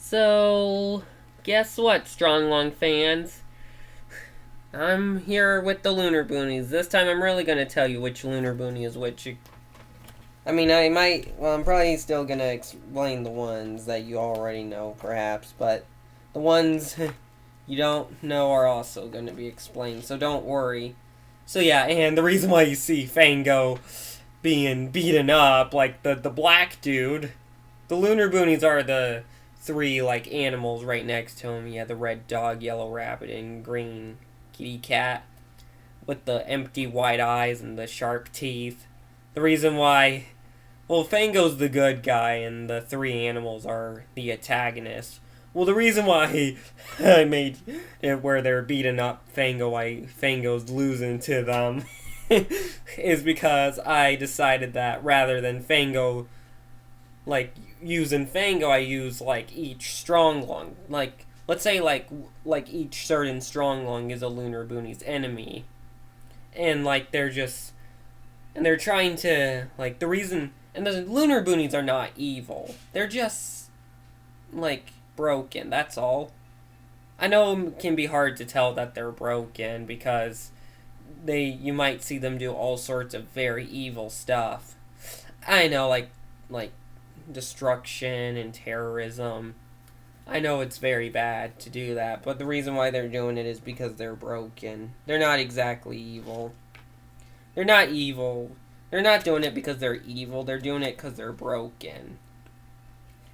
So, guess what, Stronglong fans? I'm here with the Lunerboonies. This time I'm really going to tell you which Lunerboonie is which. I'm probably still going to explain the ones that you already know, perhaps, but the ones you don't know are also going to be explained, so don't worry. So yeah, and the reason why you see Fango being beaten up, like the black dude, the Lunerboonies are the three, like, animals right next to him. Yeah, the red dog, yellow rabbit, and green kitty cat with the empty white eyes and the sharp teeth. The reason why, well, Fango's the good guy and the three animals are the antagonists. Well, the reason why I made it where they're beating up Fango, why Fango's losing to them, is because I decided that rather than Fango, like, using Fango, I use, like, each Stronglong. Like, let's say, like each certain Stronglong is a Lunerboonie's enemy. And, like, they're trying to, like, the reason, and the Lunerboonies are not evil. They're just, like, broken, that's all. I know it can be hard to tell that they're broken because you might see them do all sorts of very evil stuff. I know, like destruction and terrorism. I know it's very bad to do that, but the reason why they're doing it is because they're broken. They're not exactly evil. They're not evil. They're not doing it because they're evil. They're doing it because they're broken.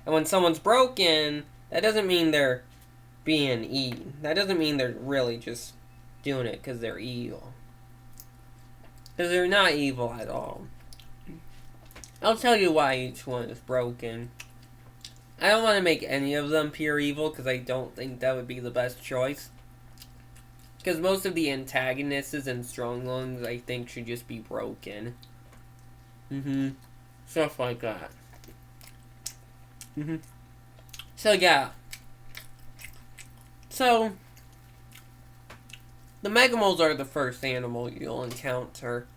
And when someone's broken, that doesn't mean they're being eaten. That doesn't mean they're really just doing it because they're evil. Because they're not evil at all. I'll tell you why each one is broken. I don't want to make any of them pure evil because I don't think that would be the best choice. Because most of the antagonists and Stronglongs, I think, should just be broken. Stuff like that. So, yeah. So, the Megamoles are the first animal you'll encounter.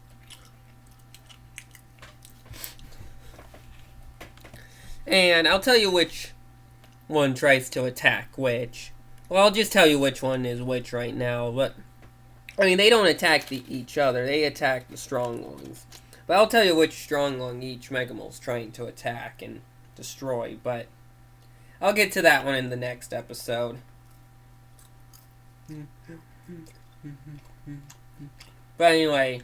And I'll tell you which one tries to attack which. Well, I'll just tell you which one is which right now. But, I mean, they don't attack each other. They attack the Stronglongs. But I'll tell you which Stronglong each Megamole's trying to attack and destroy. But I'll get to that one in the next episode. But anyway,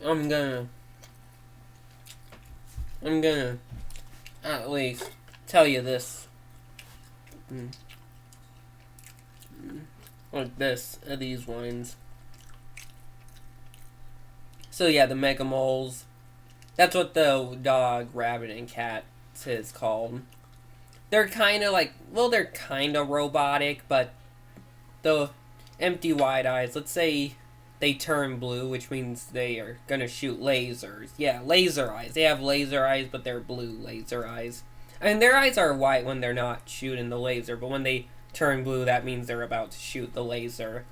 I'm gonna at least tell you this. Like this, these ones. So yeah, the Megamoles. That's what the dog, rabbit, and cat is called. They're kind of like, well, they're kind of robotic, but the empty wide eyes, let's say they turn blue, which means they are going to shoot lasers. Yeah, laser eyes. They have laser eyes, but they're blue laser eyes. I mean, their eyes are white when they're not shooting the laser, but when they turn blue, that means they're about to shoot the laser.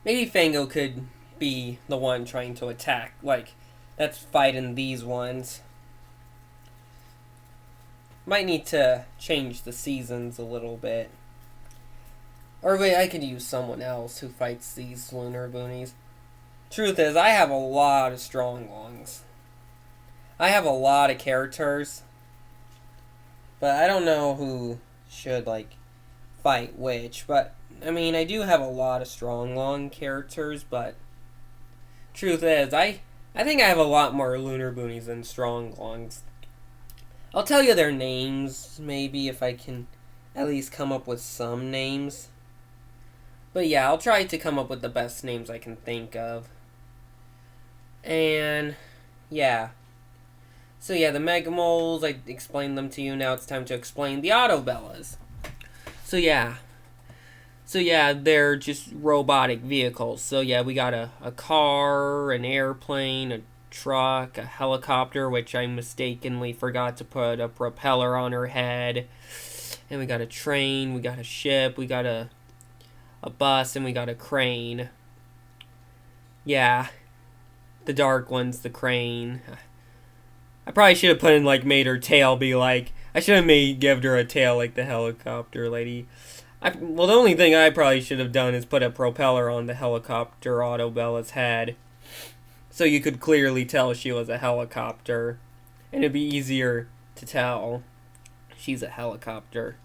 Maybe Fango could be the one trying to attack, like, that's fighting these ones. Might need to change the seasons a little bit. Or wait, I could use someone else who fights these Lunerboonies. Truth is, I have a lot of Stronglongs. I have a lot of characters. But I don't know who should, like, fight which. But, I mean, I do have a lot of Stronglong characters, but truth is, I think I have a lot more Lunerboonies than Stronglongs. I'll tell you their names, maybe, if I can at least come up with some names. But yeah, I'll try to come up with the best names I can think of. And, yeah. So yeah, the Megamoles, I explained them to you. Now it's time to explain the Autobellas. So yeah, they're just robotic vehicles. So yeah, we got a car, an airplane, a truck, a helicopter, which I mistakenly forgot to put a propeller on her head. And we got a train, we got a ship, we got a bus, and we got a crane. Yeah, the dark one's the crane. I probably should have put in, like, made her tail be like I should have gave her a tail like the helicopter lady. Well, the only thing I probably should have done is put a propeller on the helicopter Autobella's head, so you could clearly tell she was a helicopter, and it'd be easier to tell she's a helicopter.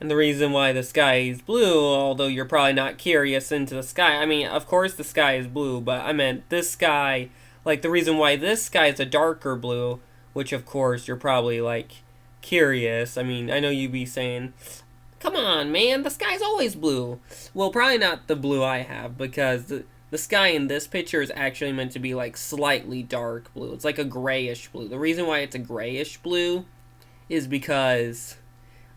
And the reason why the sky is blue, although you're probably not curious into the sky, I mean, of course the sky is blue, but I meant this sky, like the reason why this sky is a darker blue, which of course you're probably like curious. I mean, I know you'd be saying, come on, man, the sky's always blue. Well, probably not the blue I have, because the sky in this picture is actually meant to be like slightly dark blue. It's like a grayish blue. The reason why it's a grayish blue is because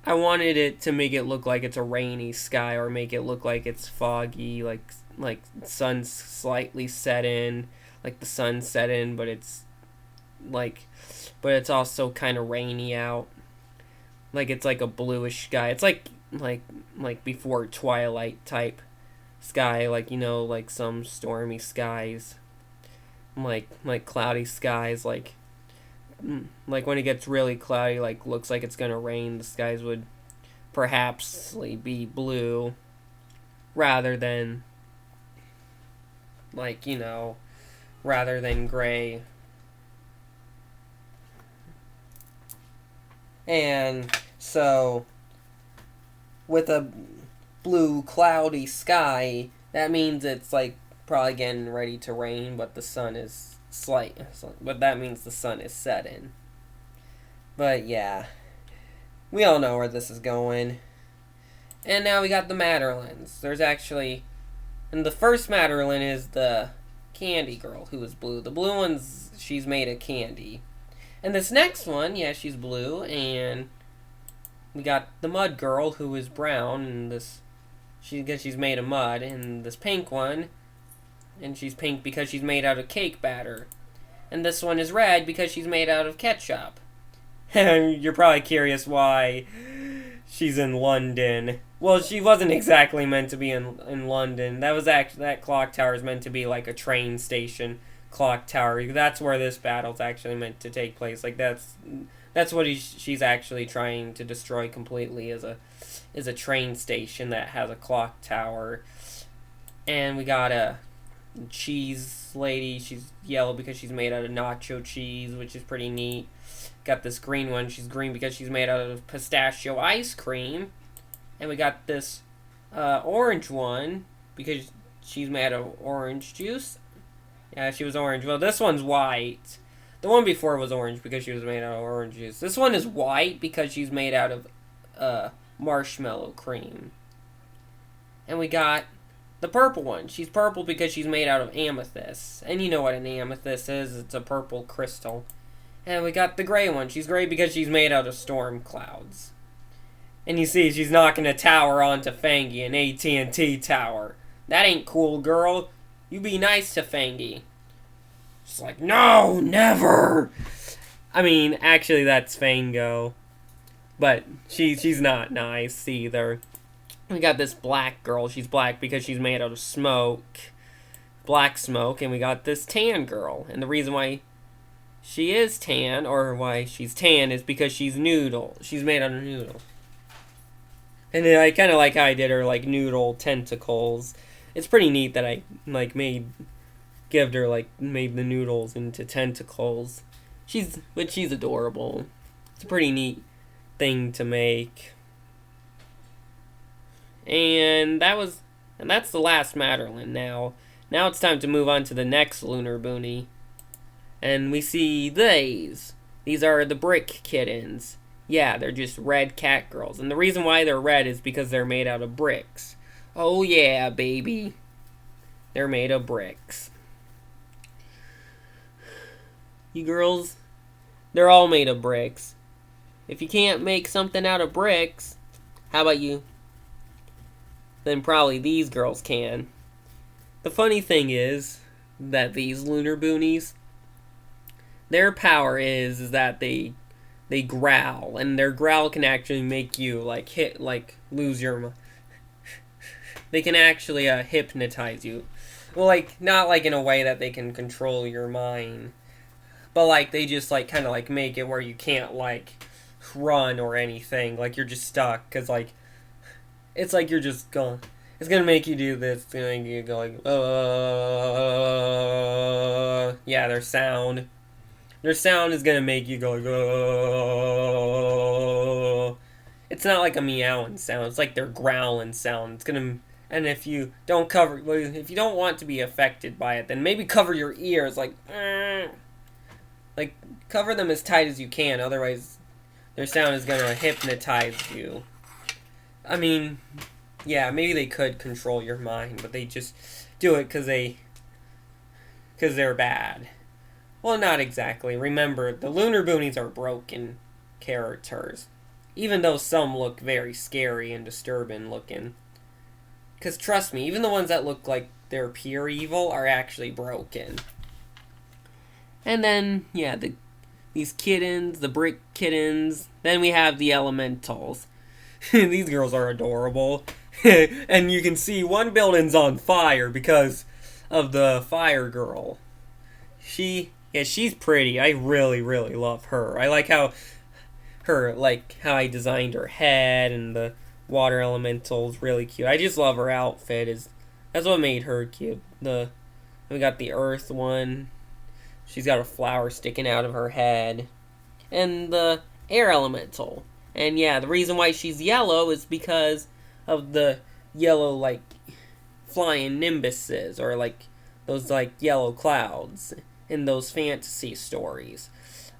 I wanted it to make it look like it's a rainy sky, or make it look like it's foggy, like sun's slightly set in, like the sun set in, but it's also kind of rainy out. Like it's like a bluish sky. It's like before twilight type sky, like, you know, like some stormy skies, like cloudy skies, like when it gets really cloudy, like looks like it's gonna rain, the skies would perhaps be blue rather than, like, you know, rather than gray. And so with a blue cloudy sky, that means it's like probably getting ready to rain, but the sun is but that means the sun is setting. But yeah, we all know where this is going. And now we got the Madderlins. There's actually, and the first Madderlin is the candy girl, who is blue. The blue one's, she's made of candy. And this next one, yeah, she's blue, and we got the mud girl, who is brown, and this, she's made of mud, and this pink one, and she's pink because she's made out of cake batter. And this one is red because she's made out of ketchup. And you're probably curious why she's in London. Well, she wasn't exactly meant to be in London. That clock tower is meant to be like a train station clock tower. That's where this battle's actually meant to take place. Like that's what she's actually trying to destroy completely, is a train station that has a clock tower. And we got a cheese lady. She's yellow because she's made out of nacho cheese, which is pretty neat. Got this green one. She's green because she's made out of pistachio ice cream. And we got this orange one because she's made out of orange juice. Yeah, she was orange. Well, this one's white. The one before was orange because she was made out of orange juice. This one is white because she's made out of marshmallow cream. And we got the purple one. She's purple because she's made out of amethyst. And you know what an amethyst is. It's a purple crystal. And we got the gray one. She's gray because she's made out of storm clouds. And you see, she's knocking a tower onto Fangy, an AT&T tower. That ain't cool, girl. You be nice to Fangy. She's like, no, never. I mean, actually, that's Fango. But she's not nice either. We got this black girl. She's black because she's made out of smoke. Black smoke. And we got this tan girl. And the reason why she is tan, or why she's tan, is because she's noodle. She's made out of noodle. And then I kind of like how I did her, like, noodle tentacles. It's pretty neat that I, like, made the noodles into tentacles. She's adorable. It's a pretty neat thing to make. And that's the last Madderlin now. Now it's time to move on to the next Lunerboonie. And we see these. These are the brick kittens. Yeah, they're just red cat girls. And the reason why they're red is because they're made out of bricks. Oh yeah, baby. They're made of bricks. You girls, they're all made of bricks. If you can't make something out of bricks, how about you? Then probably these girls can. The funny thing is that these Lunerboonies, their power is that they growl, and their growl can actually make you lose your mind. They can actually hypnotize you. Well, not in a way that they can control your mind, but they just kind of make it where you can't run or anything. Like, you're just stuck. Because, like, it's like you're just going. It's going to make you do this. It's going to make you go like, yeah, their sound. Their sound is going to make you go like, It's not like a meowing sound. It's like their growling sound. It's going to... And if you don't cover... Well, if you don't want to be affected by it, then maybe cover your ears. Like, cover them as tight as you can. Otherwise, their sound is going to hypnotize you. I mean... Yeah, maybe they could control your mind, but they just do it because they're bad. Well, not exactly. Remember, the Lunerboonies are broken characters. Even though some look very scary and disturbing looking. Because trust me, even the ones that look like they're pure evil are actually broken. And then, yeah, these kittens, the brick kittens. Then we have the elementals. These girls are adorable. And you can see one building's on fire because of the fire girl. She's pretty. I really, really love her. I like how how I designed her head, and the water elemental's really cute. I just love her outfit. That's what made her cute. We got the earth one. She's got a flower sticking out of her head. And the air elemental. And yeah, the reason why she's yellow is because of the yellow, like, flying nimbuses, or, like, those, like, yellow clouds in those fantasy stories.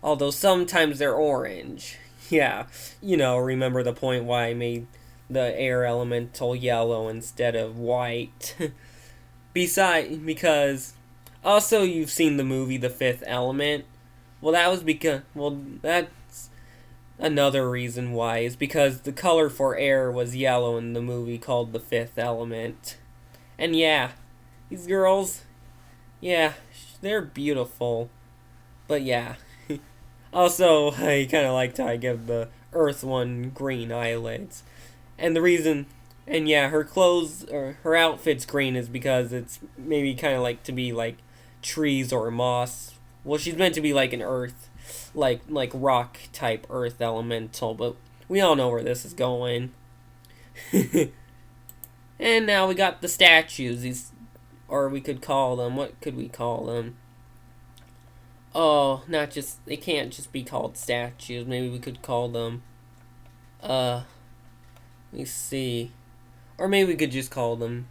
Although sometimes they're orange. Yeah, remember the point why I made the air elemental yellow instead of white. Because, also you've seen the movie The Fifth Element. Well, that's another reason why, is because the color for air was yellow in the movie called The Fifth Element. And yeah, these girls, yeah, they're beautiful. But yeah. Also, I kind of liked how I give the earth one green eyelids. And yeah, her clothes, or her outfit's green is because it's maybe kind of like to be like trees or moss. Well, she's meant to be like an earth, like rock type earth elemental, but we all know where this is going. And now we got the statues. Or we could call them, what could we call them? Oh, they can't just be called statues. Maybe we could call them, let me see. Or maybe we could call them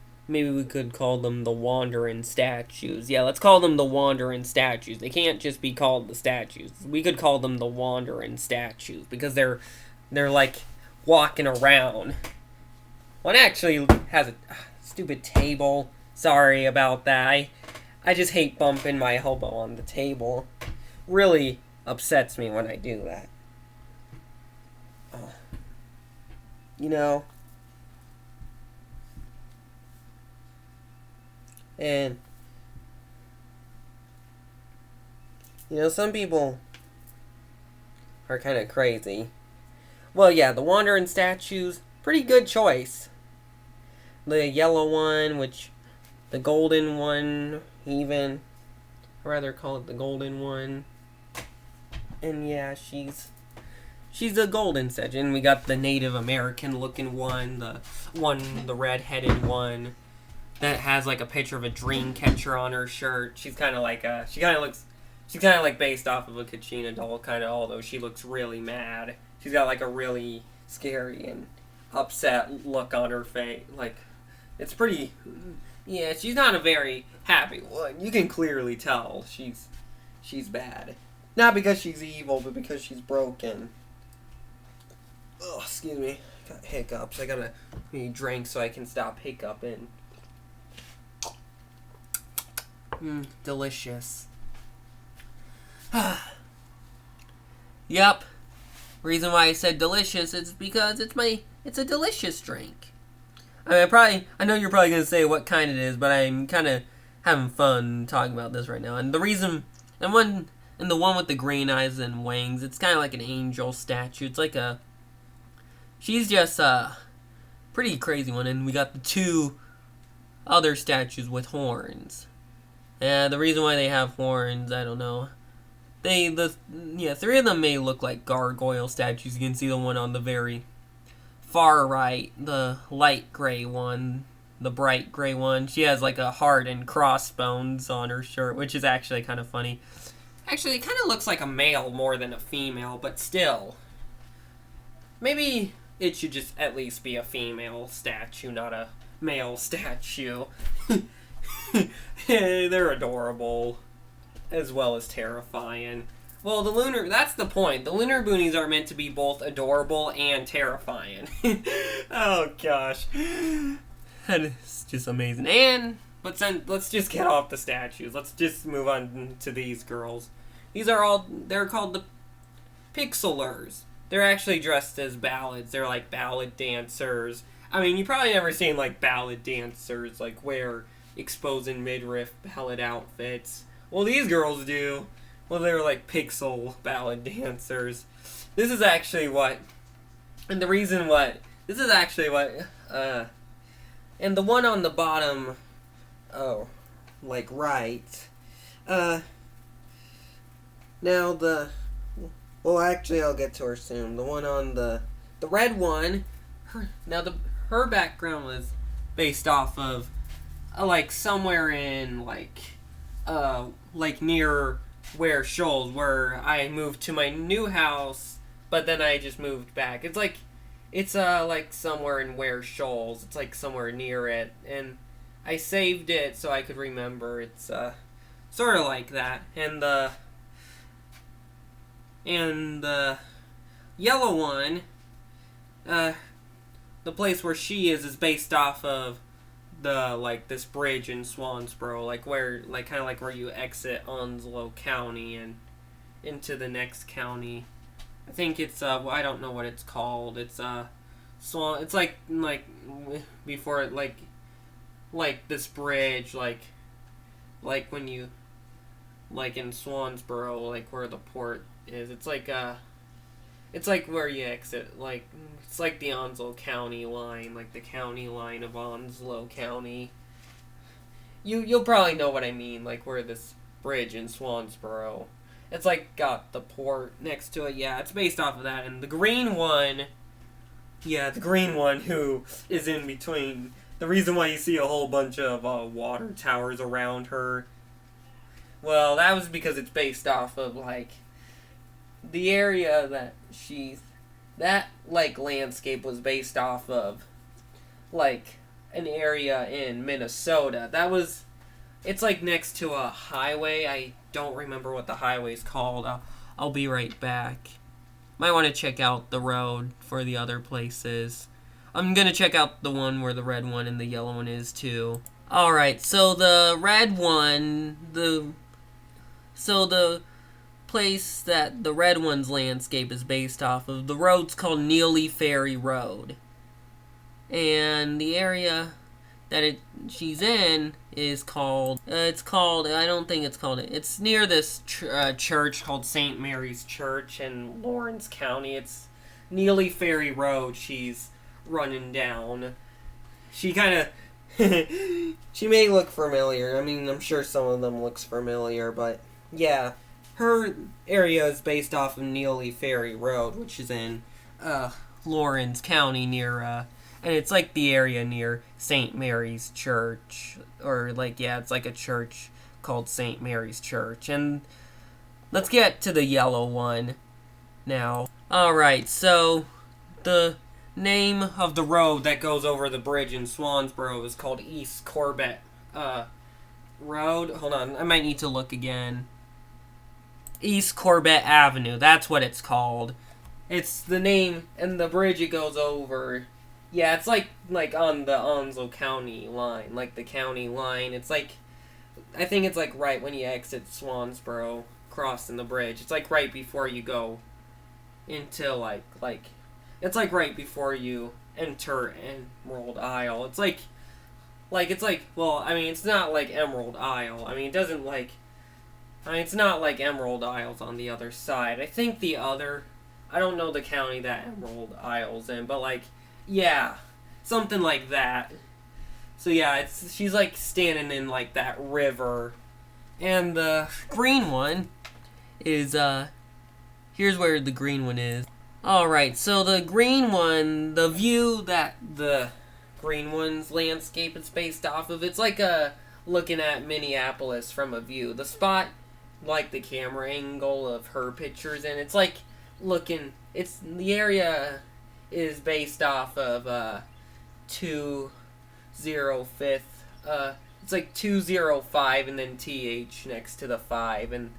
the wandering statues. Yeah, let's call them the wandering statues. They can't just be called the statues. We could call them the wandering statues, because they're like walking around. One actually has a stupid table. Sorry about that. I just hate bumping my elbow on the table. Really upsets me when I do that. And, some people are kind of crazy. Well, yeah, the wandering statues, pretty good choice. The yellow one, the golden one, even. I'd rather call it the golden one. And yeah, she's the golden statue. And we got the Native American looking one, the red-headed one that has like a picture of a dream catcher on her shirt. She's kind of like based off of a Kachina doll, kind of, although she looks really mad. She's got like a really scary and upset look on her face. Like, it's pretty. Yeah, she's not a very happy one. You can clearly tell she's bad. Not because she's evil, but because she's broken. Oh, excuse me. Got hiccups. I gotta drink so I can stop hiccuping. Delicious. Yep. Reason why I said delicious is because it's a delicious drink. I know you're probably gonna say what kind it is, but I'm kind of having fun talking about this right now. And the one with the green eyes and wings, it's kind of like an angel statue. It's like she's just a pretty crazy one. And we got the two other statues with horns. And the reason why they have horns, I don't know. three of them may look like gargoyle statues. You can see the one on the very far right, the light gray one, the bright gray one. She has like a heart and crossbones on her shirt, which is actually kind of funny. Actually, it kind of looks like a male more than a female, but still. Maybe it should just at least be a female statue, not a male statue. They're adorable, as well as terrifying. Well, that's the point. The Lunerboonies are meant to be both adorable and terrifying. Oh, gosh. That is just amazing. Let's just get off the statues. Let's just move on to these girls. They're called the Pixelers. They're actually dressed as ballads. They're like ballad dancers. I mean, you probably never seen like ballad dancers like wear exposing midriff ballad outfits. Well, these girls do. Well, they're like pixel ballad dancers. This is actually what, and the reason what, this is actually what, and the one on the bottom, like right, now well, actually, I'll get to her soon. The one on the red one, her background was based off of, like, somewhere in, like near Ware Shoals, where I moved to my new house, but then I just moved back. It's like somewhere in Ware Shoals. It's, like, somewhere near it, and I saved it so I could remember. It's, sort of like that, and the yellow one, the place where she is based off of this bridge in Swansboro, kind of like where you exit Onslow County and into the next county. I think it's, I don't know what it's called. It's, it's like before it, like this bridge, like when you, like in Swansboro, like where the port is. It's like where you exit, it's like the Onslow County line, like the county line of Onslow County. You'll probably know what I mean, like where this bridge in Swansboro. It's like got the port next to it. Yeah, it's based off of that. And the green one, who is in between. The reason why you see a whole bunch of water towers around her, well, that was because it's based off of, like, the area that landscape was based off of, like, an area in Minnesota. It's, like, next to a highway. I don't remember what the highway's called. I'll be right back. Might want to check out the road for the other places. I'm gonna check out the one where the red one and the yellow one is, too. Alright, so the red one, the place that the red one's landscape is based off of, the road's called Neely Ferry Road. And the area that she's in is called, it's near this church called St. Mary's Church in Lawrence County. It's Neely Ferry Road she's running down. She kind of, she may look familiar. I mean, I'm sure some of them looks familiar, but yeah. Her area is based off of Neely Ferry Road, which is in Lawrence County near, and it's like the area near St. Mary's Church, or it's like a church called St. Mary's Church. And let's get to the yellow one now. Alright, so the name of the road that goes over the bridge in Swansboro is called East Corbett Road. Hold on, I might need to look again. East Corbett Avenue, that's what it's called. It's the name, and the bridge it goes over. Yeah, it's like on the Onslow County line, like the county line. It's like, I think it's like right when you exit Swansboro, crossing the bridge. It's like right before you go into it's like right before you enter Emerald Isle. It's like, well, I mean, it's not like Emerald Isle. I mean, it doesn't it's not like Emerald Isle's on the other side. I think I don't know the county that Emerald Isle's in, but yeah, something like that. So yeah, she's standing in that river. And the green one is, here's where the green one is. Alright, so the green one, the view that the green one's landscape is based off of, it's like looking at Minneapolis from a view. The spot, like the camera angle of her pictures, and it's like looking, the area is based off of 205th, it's like 205 and then TH next to the 5, and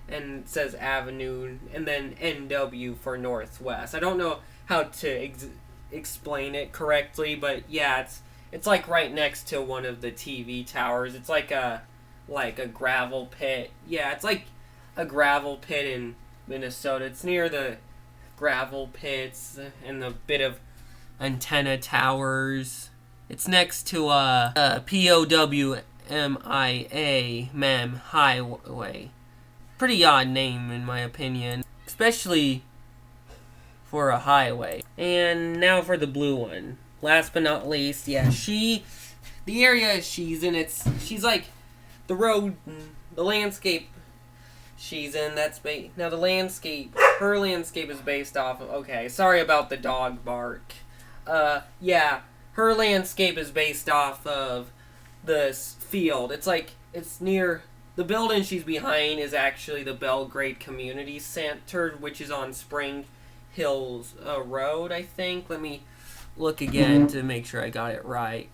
it says Avenue, and then NW for Northwest. I don't know how to explain it correctly, but yeah, it's like right next to one of the TV towers. It's like a gravel pit. Yeah, it's like a gravel pit in Minnesota. It's near the gravel pits and the bit of antenna towers. It's next to POWMIA Mem Highway. Pretty odd name in my opinion, especially for a highway. And now for the blue one. Last but not least, yeah, the area she's in, she's like the road, the landscape she's in, now the landscape, her landscape is based off of, okay, sorry about the dog bark. Yeah, her landscape is based off of this field. It's near, the building she's behind is actually the Belgrade Community Center, which is on Spring Hills Road, I think. Let me look again to make sure I got it right.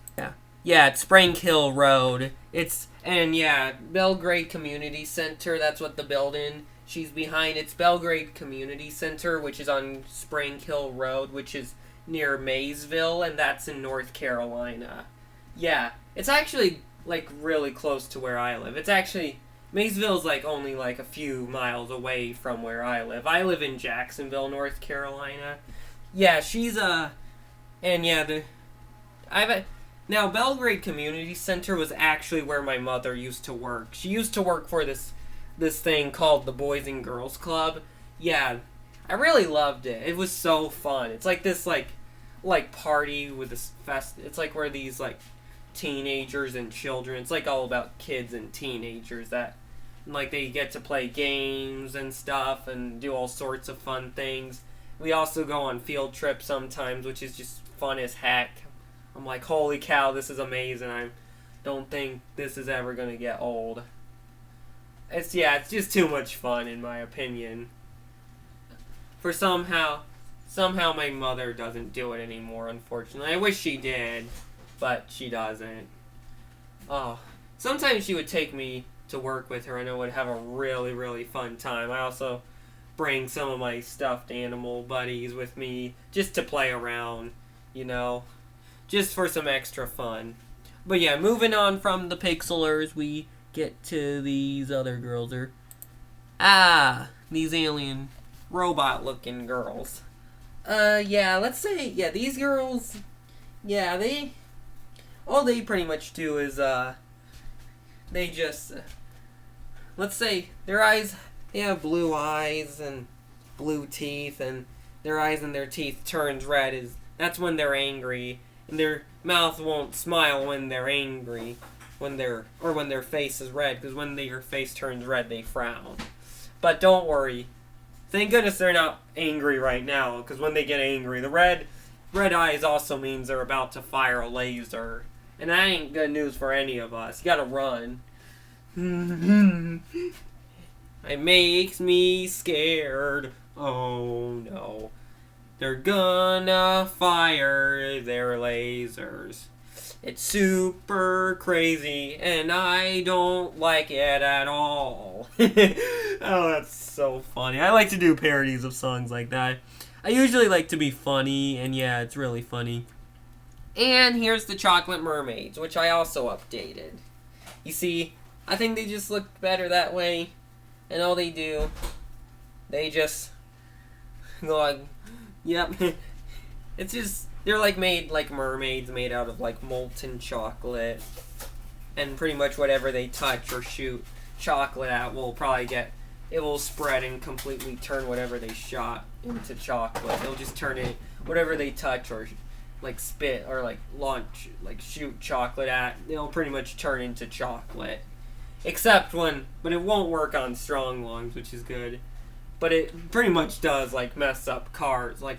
Yeah, it's Spring Hill Road. Belgrade Community Center, that's what the building she's behind. It's Belgrade Community Center, which is on Spring Hill Road, which is near Maysville, and that's in North Carolina. Yeah, it's actually like really close to where I live. Maysville's like only like a few miles away from where I live. I live in Jacksonville, North Carolina. Yeah, now Belgrade Community Center was actually where my mother used to work. She used to work for this thing called the Boys and Girls Club. Yeah, I really loved it. It was so fun. It's like this like party with this fest. It's like where these like teenagers and children, it's like all about kids and teenagers that like they get to play games and stuff and do all sorts of fun things. We also go on field trips sometimes, which is just fun as heck. I'm like, holy cow, this is amazing. I don't think this is ever gonna get old. It's just too much fun in my opinion. For somehow my mother doesn't do it anymore, unfortunately. I wish she did, but she doesn't. Oh, sometimes she would take me to work with her, and I would have a really, really fun time. I also bring some of my stuffed animal buddies with me just to play around, just for some extra fun. But yeah, moving on from the pixelers, we get to these other girls. These alien robot-looking girls. Let's say, these girls, all they pretty much do is, they just, let's say, their eyes, they have blue eyes and blue teeth, and their eyes and their teeth turns red, that's when they're angry, and their mouth won't smile when they're angry, when their face is red, because when your face turns red, they frown. But don't worry. Thank goodness they're not angry right now, because when they get angry, the red eyes also means they're about to fire a laser. And that ain't good news for any of us. You gotta run. It makes me scared. Oh no. They're gonna fire their lasers. It's super crazy, and I don't like it at all. Oh, that's so funny. I like to do parodies of songs like that. I usually like to be funny, and yeah, it's really funny. And here's the Chocolate Mermaids, which I also updated. You see, I think they just look better that way, and all they do, they just go like, yep. It's just, they're like made like mermaids made out of like molten chocolate, and pretty much whatever they touch or shoot chocolate at will it will spread and completely turn whatever they shot into chocolate. They'll just turn it, whatever they touch or like shoot chocolate at, they'll pretty much turn into chocolate. Except when, but it won't work on strong lungs, which is good. But it pretty much does, like, mess up cars. Like,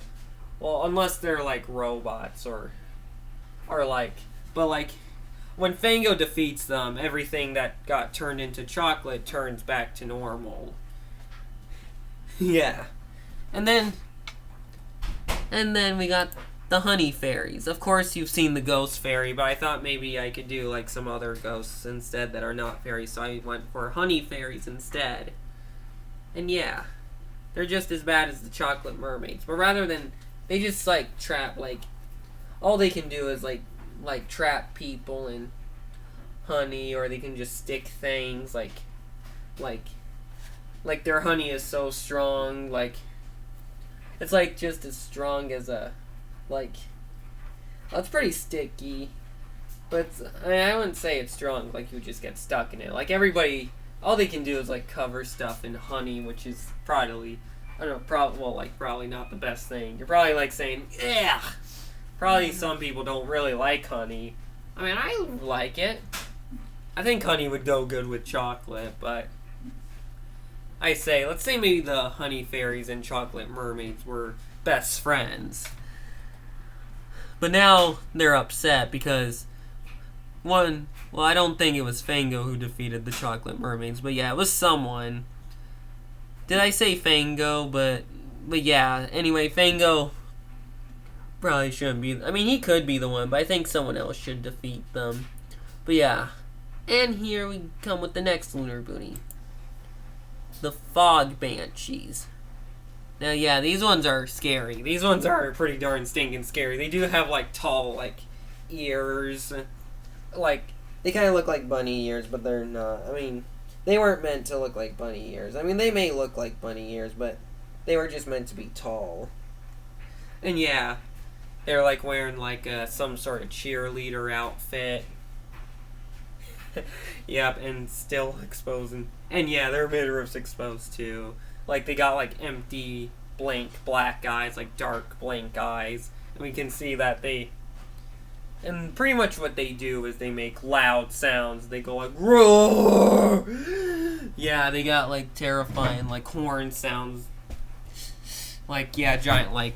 well, unless they're, like, robots or like, but, like, when Fango defeats them, everything that got turned into chocolate turns back to normal. Yeah. And then we got the honey fairies. Of course, you've seen the ghost fairy, but I thought maybe I could do, like, some other ghosts instead that are not fairies, so I went for honey fairies instead. And yeah, they're just as bad as the chocolate mermaids, but rather than, they just, like, trap, like, all they can do is, like trap people in honey, or they can just stick things, like their honey is so strong, like, it's, like, just as strong as a, like, well, it's pretty sticky, but I mean, I wouldn't say it's strong, like, you would just get stuck in it. Like, everybody, all they can do is, like, cover stuff in honey, which is probably, I don't know, probably not the best thing. You're probably, like, saying, yeah. Probably some people don't really like honey. I mean, I like it. I think honey would go good with chocolate, but let's say maybe the honey fairies and chocolate mermaids were best friends. But now they're upset because I don't think it was Fango who defeated the chocolate mermaids, but yeah, it was someone. Did I say Fango? But yeah, anyway, Fango probably shouldn't be. I mean, he could be the one, but I think someone else should defeat them. But yeah. And here we come with the next Lunerboonie. The Fog Banshees. Now, yeah, these ones are scary. These ones are pretty darn stinking scary. They do have, like, tall, like, ears. Like, they kind of look like bunny ears, but they're not. I mean, they weren't meant to look like bunny ears. I mean, they may look like bunny ears, but they were just meant to be tall. And yeah, they're, like, wearing, like, some sort of cheerleader outfit. Yep, and still exposing. And yeah, their midriff's exposed too. Like, they got, like, empty, blank, black eyes, like, dark, blank eyes. And we can see that and pretty much what they do is they make loud sounds. They go like, roar! Yeah, they got, like, terrifying, like, horn sounds. Like, yeah, giant, like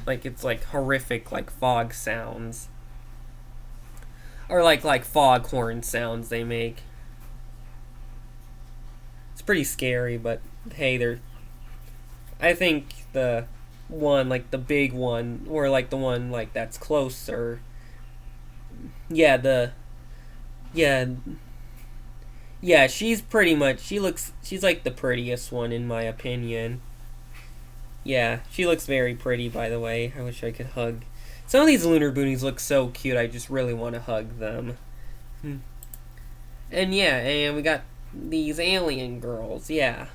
it's, like, horrific, like, fog sounds. Or, like fog horn sounds they make. It's pretty scary, but, hey, I think the one, like, the big one, or, like, the one, like, that's closer. Yeah, yeah, she's pretty much, she's, like, the prettiest one, in my opinion. Yeah, she looks very pretty, by the way. I wish I could hug. Some of these Lunerboonies look so cute, I just really want to hug them. And yeah, and we got these alien girls, yeah.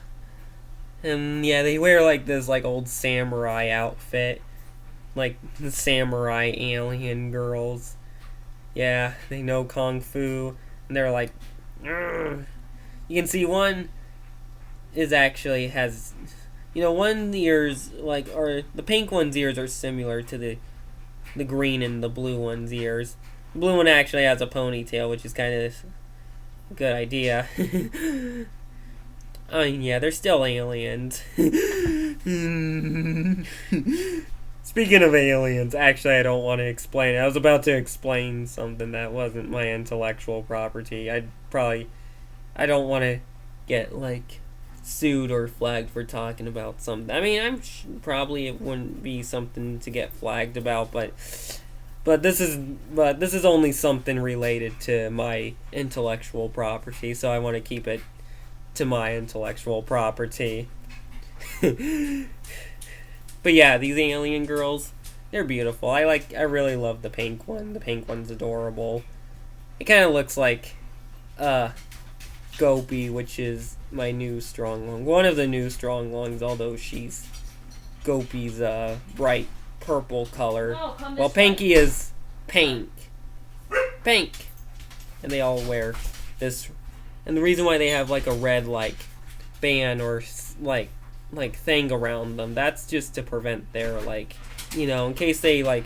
And yeah, they wear, like, this, like, old samurai outfit. Like, the samurai alien girls. Yeah, they know kung fu. And they're like, "Urgh." You can see one is actually has, one's ears, like, or the pink one's ears are similar to the green and the blue one's ears. The blue one actually has a ponytail, which is kind of a good idea. I mean, yeah, they're still aliens. Speaking of aliens, actually, I don't want to explain it. I was about to explain something that wasn't my intellectual property. I don't want to get, like, sued or flagged for talking about something. I mean, probably it wouldn't be something to get flagged about, but this is only something related to my intellectual property, so I want to keep it to my intellectual property. But yeah, these alien girls, they're beautiful. I really love the pink one. The pink one's adorable. It kind of looks like Gopi, which is my new strong lung. One of the new strong lungs, although she's Gopi's bright purple color. Well, Pinky is pink. Pink. And they all wear this. And the reason why they have, like, a red, like, band or, like thing around them, that's just to prevent their, like, in case they, like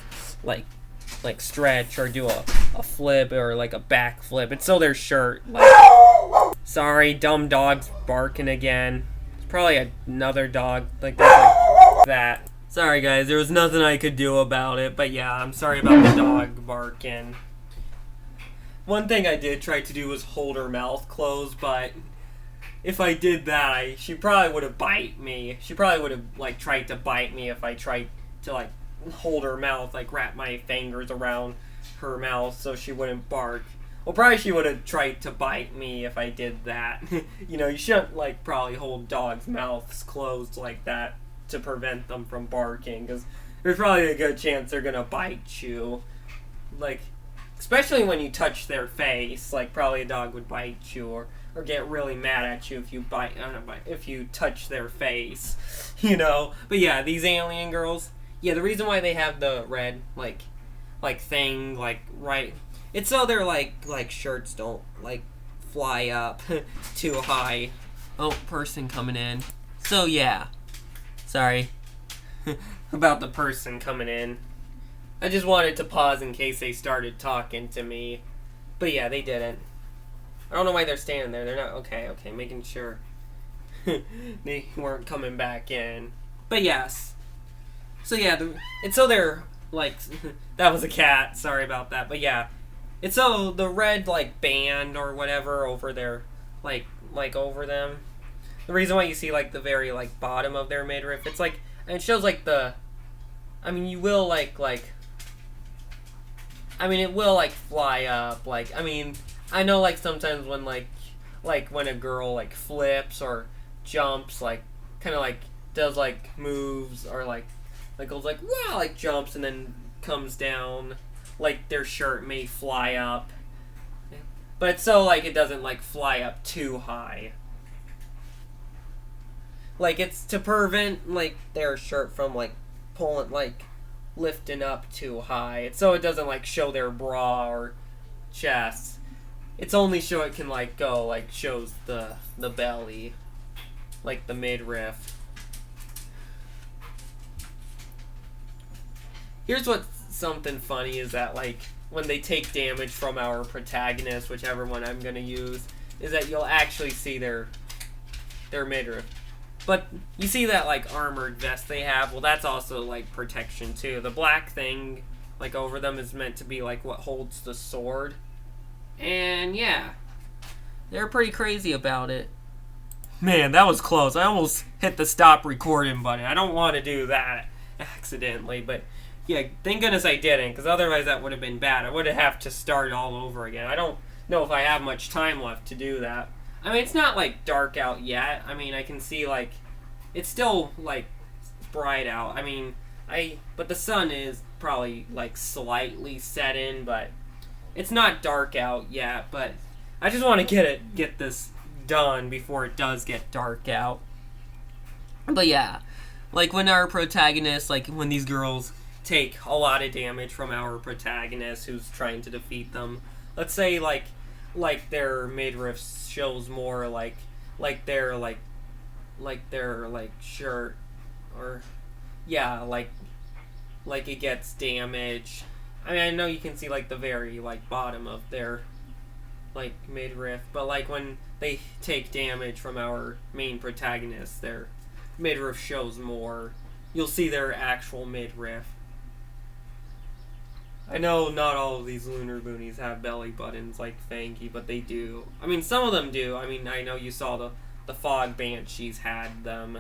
stretch or do a flip or, like, a back flip. It's so their shirt, like, Sorry, dumb dog's barking again. It's probably another dog like that. Sorry guys, there was nothing I could do about it, but yeah, I'm sorry about the dog barking. One thing I did try to do was hold her mouth closed, but if I did that, she probably would have bite me. She probably would have like tried to bite me if I tried to like hold her mouth, like wrap my fingers around her mouth so she wouldn't bark. Well, probably she would have tried to bite me if I did that. You know, you shouldn't like probably hold dogs' mouths closed like that to prevent them from barking, because there's probably a good chance they're gonna bite you. Like, especially when you touch their face, like probably a dog would bite you or get really mad at you if you if you touch their face, you know. But yeah, these alien girls, yeah, the reason why they have the red like thing like right, it's so their like shirts don't like fly up too high. Oh, person coming in. So yeah, sorry about the person coming in. I just wanted to pause in case they started talking to me. But yeah, they didn't. I don't know why they're standing there. They're not... Okay, making sure they weren't coming back in. But yes. So yeah, it's so they're, like... that was a cat. Sorry about that. But yeah. It's so the red, like, band or whatever over their... Like over them. The reason why you see, like, the very, like, bottom of their midriff, it's like... And it shows, like, the... I mean, you will, like... I mean, it will, like, fly up. Like, I mean... I know, like, sometimes when, like when a girl, like, flips or jumps, like, kind of, like, does, like, moves or, like goes, like, wow, like, jumps and then comes down, like, their shirt may fly up. But it's so, like, it doesn't, like, fly up too high. Like, it's to prevent, like, their shirt from, like, pulling, like, lifting up too high. It's so it doesn't, like, show their bra or chest. It's only so it can, like, go, like, shows the belly, like, the midriff. Here's what's something funny is that, like, when they take damage from our protagonist, whichever one I'm gonna use, is that you'll actually see their midriff. But you see that, like, armored vest they have? Well, that's also, like, protection, too. The black thing, like, over them is meant to be, like, what holds the sword. And yeah, they're pretty crazy about it. Man, that was close. I almost hit the stop recording button. I don't want to do that accidentally, but yeah, thank goodness I didn't, because otherwise that would have been bad. I would have to start all over again. I don't know if I have much time left to do that. I mean, it's not like dark out yet. I mean, I can see like it's still like bright out. I mean, but the sun is probably like slightly setting, but it's not dark out yet, but I just want to get this done before it does get dark out. But yeah, like when our protagonist, like when these girls take a lot of damage from our protagonist who's trying to defeat them, let's say like their midriff shows more like their shirt, or yeah, like it gets damaged. I mean, I know you can see, like, the very, like, bottom of their, like, midriff, but, like, when they take damage from our main protagonist, their midriff shows more. You'll see their actual midriff. I know not all of these Lunerboonies have belly buttons like Fanky, but they do. I mean, some of them do. I mean, I know you saw the Fog Banshees had them.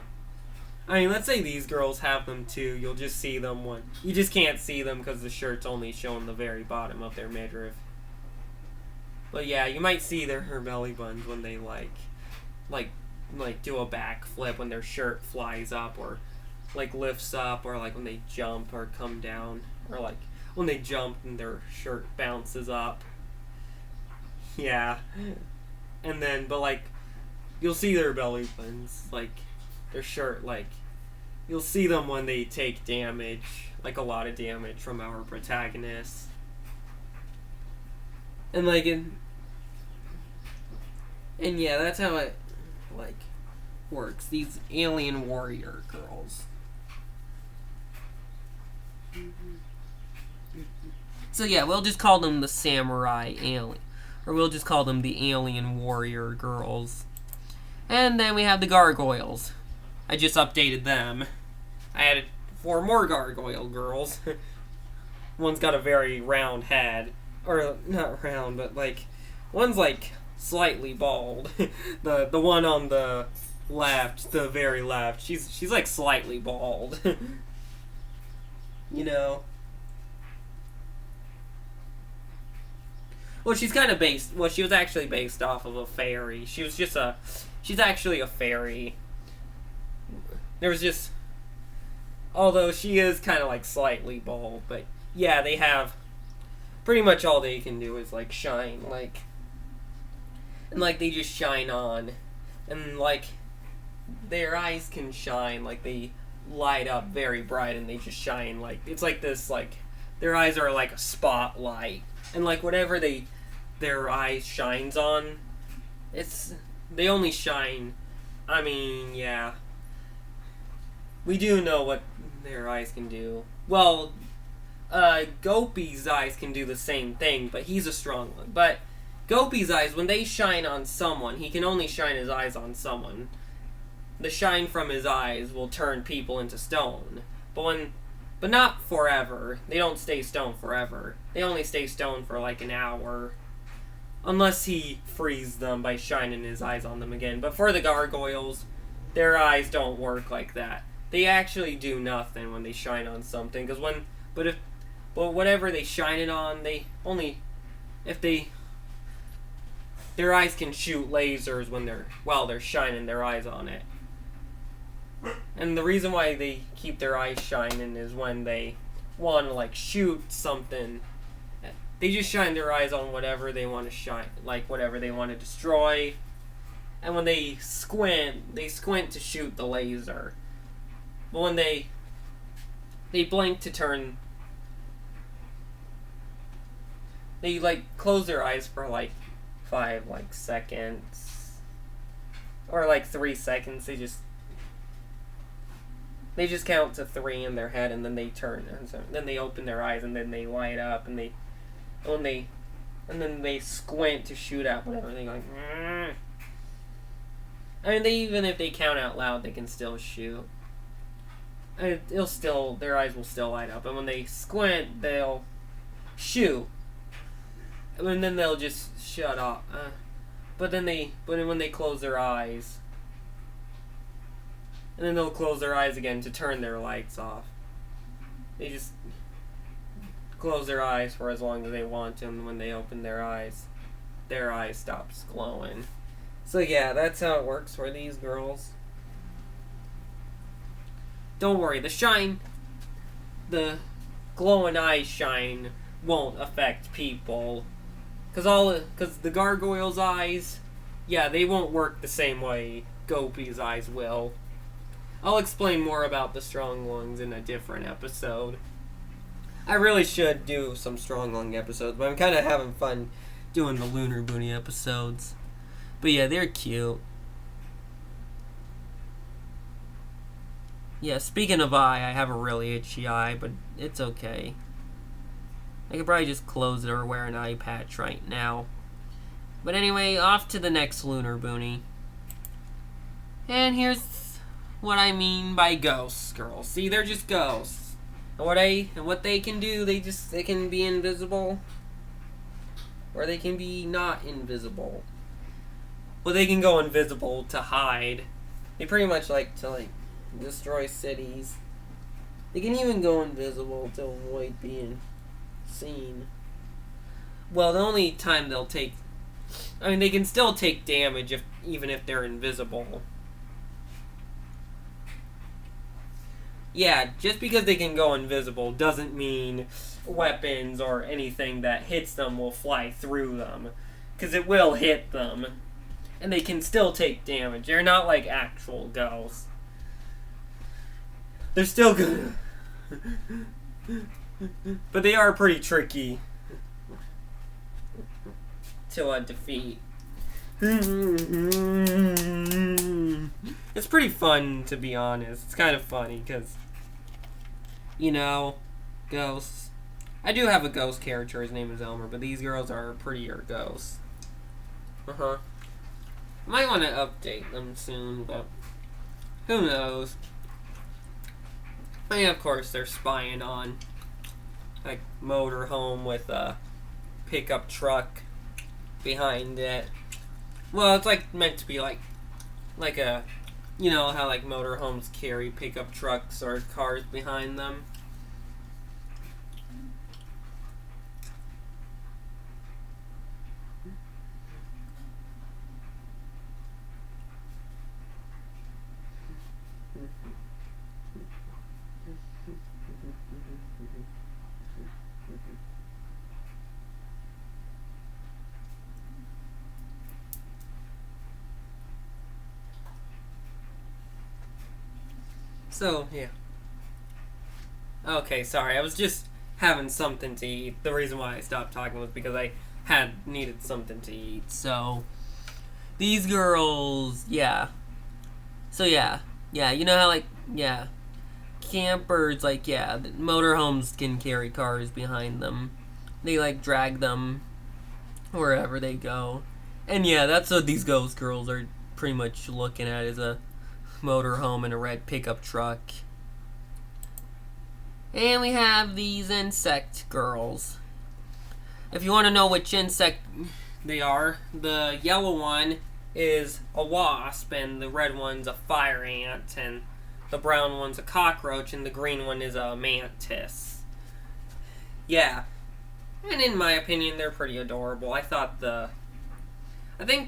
I mean, let's say these girls have them too. You'll just see them when... You just can't see them because the shirt's only showing the very bottom of their midriff. But yeah, you might see her belly buttons when they like do a backflip, when their shirt flies up or like lifts up, or like when they jump or come down, or like when they jump and their shirt bounces up. Yeah. And then, but like, you'll see their belly buttons, like their shirt, like you'll see them when they take damage, like a lot of damage from our protagonist. And like and yeah, that's how it like works. These alien warrior girls. So yeah, we'll just call them the samurai alien, Or we'll just call them the alien warrior girls. And then we have the gargoyles. I just updated them. I added 4 more gargoyle girls. One's got a very round head. Or, not round, but like, one's like slightly bald. The one on the left, the very left, she's like slightly bald. You know. Well, she's kind of based, well, she was actually based off of a fairy. She's actually a fairy. There was just, although she is kind of like slightly bald, but yeah, they have, pretty much all they can do is like shine, like, and like they just shine on, and like their eyes can shine, like they light up very bright and they just shine, like it's like this, like their eyes are like a spotlight, and like whatever their eyes shines on, they only shine, I mean, yeah, we do know what their eyes can do. Well, Gopi's eyes can do the same thing, but he's a strong one. But Gopi's eyes, when they shine on someone, he can only shine his eyes on someone. The shine from his eyes will turn people into stone. But not forever. They don't stay stone forever. They only stay stone for like an hour. Unless he frees them by shining his eyes on them again. But for the gargoyles, their eyes don't work like that. They actually do nothing when they shine on something. But whatever they shine it on, their eyes can shoot lasers while they're shining their eyes on it. And the reason why they keep their eyes shining is when they want to like shoot something, they just shine their eyes on whatever they want to shine, like whatever they want to destroy. And when they squint to shoot the laser. But when they blink to turn, they like close their eyes for like 5 seconds or like 3 seconds. They just count to 3 in their head, and then they turn, and then they open their eyes, and then they light up, and then they squint to shoot at whatever. They go like, mm. I mean, even if they count out loud, they can still shoot. Their eyes will still light up, and when they squint, they'll shoot, and then they'll just shut off. But when they close their eyes, and then they'll close their eyes again to turn their lights off. They just close their eyes for as long as they want to, and when they open their eyes stops glowing. So yeah, that's how it works for these girls. Don't worry, the glowing eyes shine won't affect people. Cause the gargoyle's eyes, yeah, they won't work the same way Gopi's eyes will. I'll explain more about the strong lungs in a different episode. I really should do some strong lung episodes, but I'm kind of having fun doing the Lunerboonie episodes. But yeah, they're cute. Yeah, speaking of eye, I have a really itchy eye, but it's okay. I could probably just close it or wear an eye patch right now. But anyway, off to the next Lunerboonie. And here's what I mean by ghosts, girls. See, they're just ghosts. And what they can do, they can be invisible. Or they can be not invisible. Well, they can go invisible to hide. They pretty much like to destroy cities. They can even go invisible to avoid being seen. Well, the only time they can still take damage even if they're invisible. Yeah, just because they can go invisible doesn't mean weapons or anything that hits them will fly through them. Because it will hit them. And they can still take damage. They're not like actual ghosts. They're still good. But they are pretty tricky to defeat. It's pretty fun, to be honest. It's kind of funny because, ghosts. I do have a ghost character. His name is Elmer, but these girls are prettier ghosts. Uh-huh. Might want to update them soon, but who knows? I mean, of course, they're spying on, like, motorhome with a pickup truck behind it. Well, it's, like, meant to be, like a, you know how, like, motorhomes carry pickup trucks or cars behind them? So, yeah. Okay, sorry. I was just having something to eat. The reason why I stopped talking was because I had needed something to eat. So, these girls, yeah. So, yeah. Yeah, you know how, like, yeah. Campers, like, yeah, motorhomes can carry cars behind them. They, like, drag them wherever they go. And, yeah, that's what these ghost girls are pretty much looking at, is a motorhome and a red pickup truck. And we have these insect girls. If you want to know which insect they are, the yellow one is a wasp, and the red one's a fire ant, and the brown one's a cockroach, and the green one is a mantis. Yeah. And in my opinion, they're pretty adorable. I think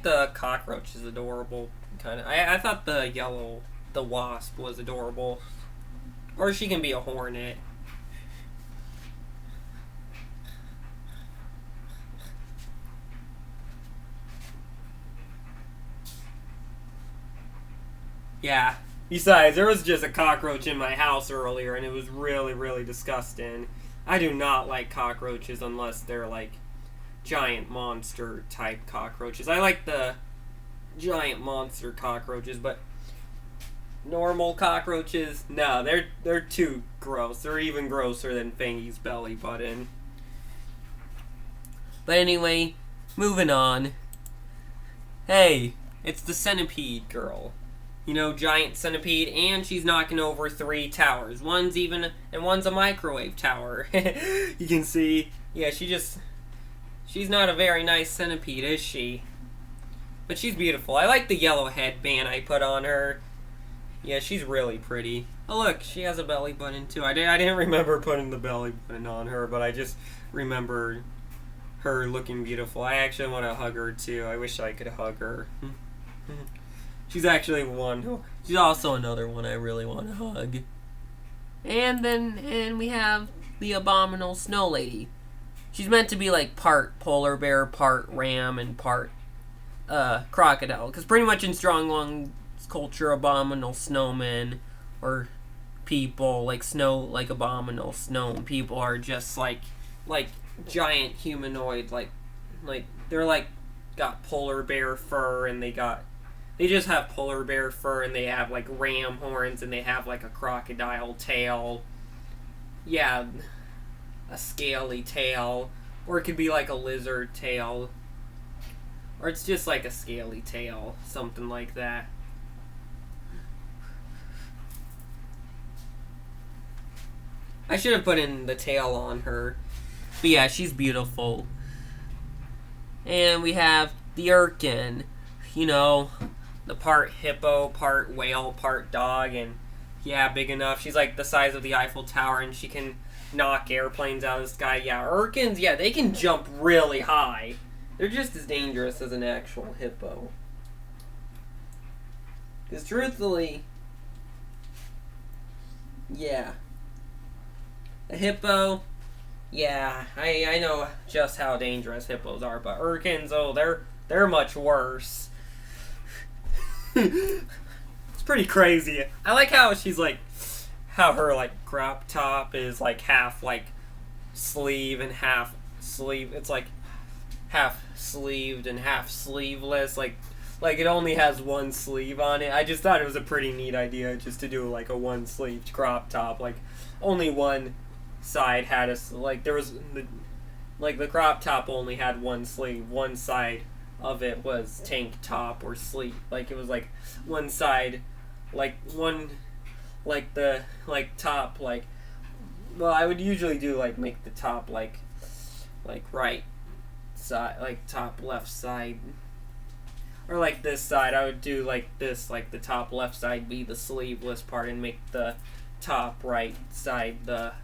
the cockroach is adorable. Kind of. I thought the wasp was adorable. Or she can be a hornet. Yeah. Besides, there was just a cockroach in my house earlier, and it was really, really disgusting. I do not like cockroaches unless they're, like, giant monster type cockroaches. I like the giant monster cockroaches, but normal cockroaches, no, they're too gross. They're even grosser than Fangy's belly button. But anyway, moving on. Hey, it's the centipede girl. You know, giant centipede, and she's knocking over 3 towers. One's a microwave tower. You can see, yeah, she's not a very nice centipede, is she? But she's beautiful. I like the yellow headband I put on her. Yeah, she's really pretty. Oh, look, she has a belly button, too. I didn't remember putting the belly button on her, but I just remember her looking beautiful. I actually want to hug her, too. I wish I could hug her. She's actually she's also another one I really want to hug. And we have the abominable snow lady. She's meant to be like part polar bear, part ram, and part crocodile. Because pretty much in Strong culture, abominable snowmen or people like abominable snow people are just like giant humanoid, like they're like got polar bear fur, and they just have polar bear fur, and they have like ram horns, and they have like a crocodile tail. Yeah, a scaly tail, or it could be like a lizard tail, or it's just like a scaly tail, something like that. I should have put in the tail on her. But yeah, she's beautiful. And we have the Urkin. You know, the part hippo, part whale, part dog, and yeah, big enough. She's like the size of the Eiffel Tower, and she can knock airplanes out of the sky. Yeah, Urkins, yeah, they can jump really high. They're just as dangerous as an actual hippo. Because truthfully, yeah, a hippo, yeah, I know just how dangerous hippos are, but Urkins, oh, they're much worse. It's pretty crazy. I like how she's like, how her like crop top is like half like sleeve and half sleeve. It's like half sleeved and half sleeveless. Like it only has one sleeve on it. I just thought it was a pretty neat idea just to do like a one sleeved crop top. Like only one side had there was the crop top only had one sleeve. One side of it was tank top or sleep. Like it was like one side, like one, like the top like. Well, I would usually do like make the top like right side, like top left side, or like this side. I would do like this, like the top left side be the sleeveless part, and make the top right side the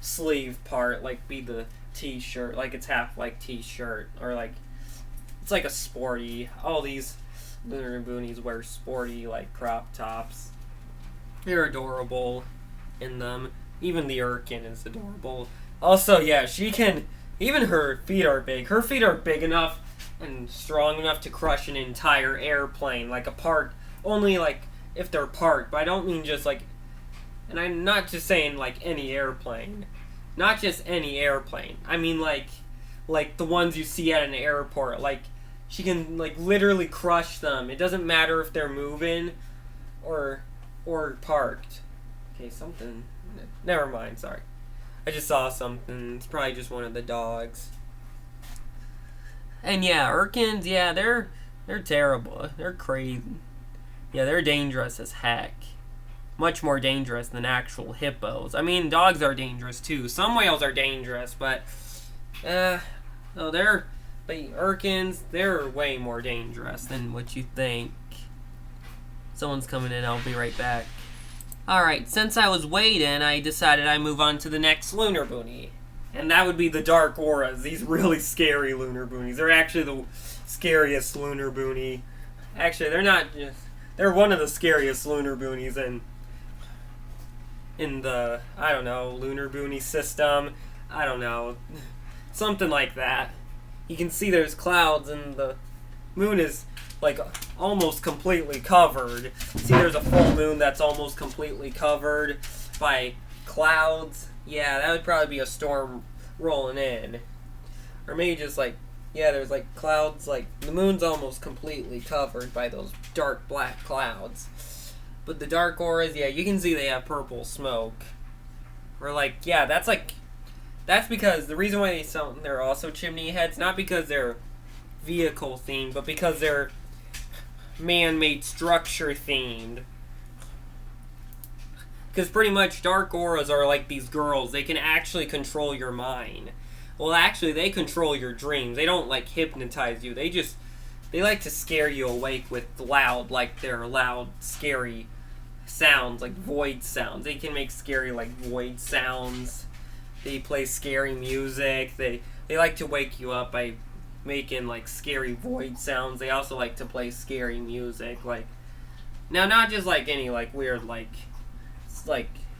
sleeve part, like be the t-shirt, like it's half like t-shirt, or like it's like a sporty. All these Lunerboonies wear sporty like crop tops. They're adorable in them. Even the Urkin is adorable. Also, yeah, she can. Even her feet are big. Her feet are big enough and strong enough to crush an entire airplane, like a part. Only like if they're parked, but I don't mean just like. And I'm not just saying like any airplane, not just any airplane. I mean like the ones you see at an airport. Like she can like literally crush them. It doesn't matter if they're moving or parked. Okay, something. Never mind, sorry. I just saw something. It's probably just one of the dogs. And yeah, Urkins, yeah, they're terrible. They're crazy. Yeah, they're dangerous as heck. Much more dangerous than actual hippos. I mean, dogs are dangerous too. Some whales are dangerous, but Urkins, they're way more dangerous than what you think. Someone's coming in. I'll be right back. Alright, since I was waiting, I decided I'd move on to the next Lunerboonie. And that would be the Dark Auras, these really scary Lunerboonies. They're actually the scariest Lunerboonie. Actually, they're not just... They're one of the scariest Lunerboonies in the, I don't know, Lunerboonie system. I don't know. Something like that. You can see there's clouds and the moon is... like almost completely covered. See, there's a full moon that's almost completely covered by clouds. Yeah, that would probably be a storm rolling in. Or maybe just like, yeah, there's like clouds, like the moon's almost completely covered by those dark black clouds. But the dark auras, yeah, you can see they have purple smoke. Or like, yeah, that's because the reason why they're also chimney heads, not because they're vehicle themed, but because they're man-made structure themed. Because pretty much dark auras are like these girls. They can actually control your mind. Well, actually, they control your dreams. They don't like hypnotize you. They like to scare you awake with loud, scary sounds, like void sounds. They can make scary like void sounds. They play scary music. They like to wake you up by making like scary void sounds. They also like to play scary music, like now not just like any like weird like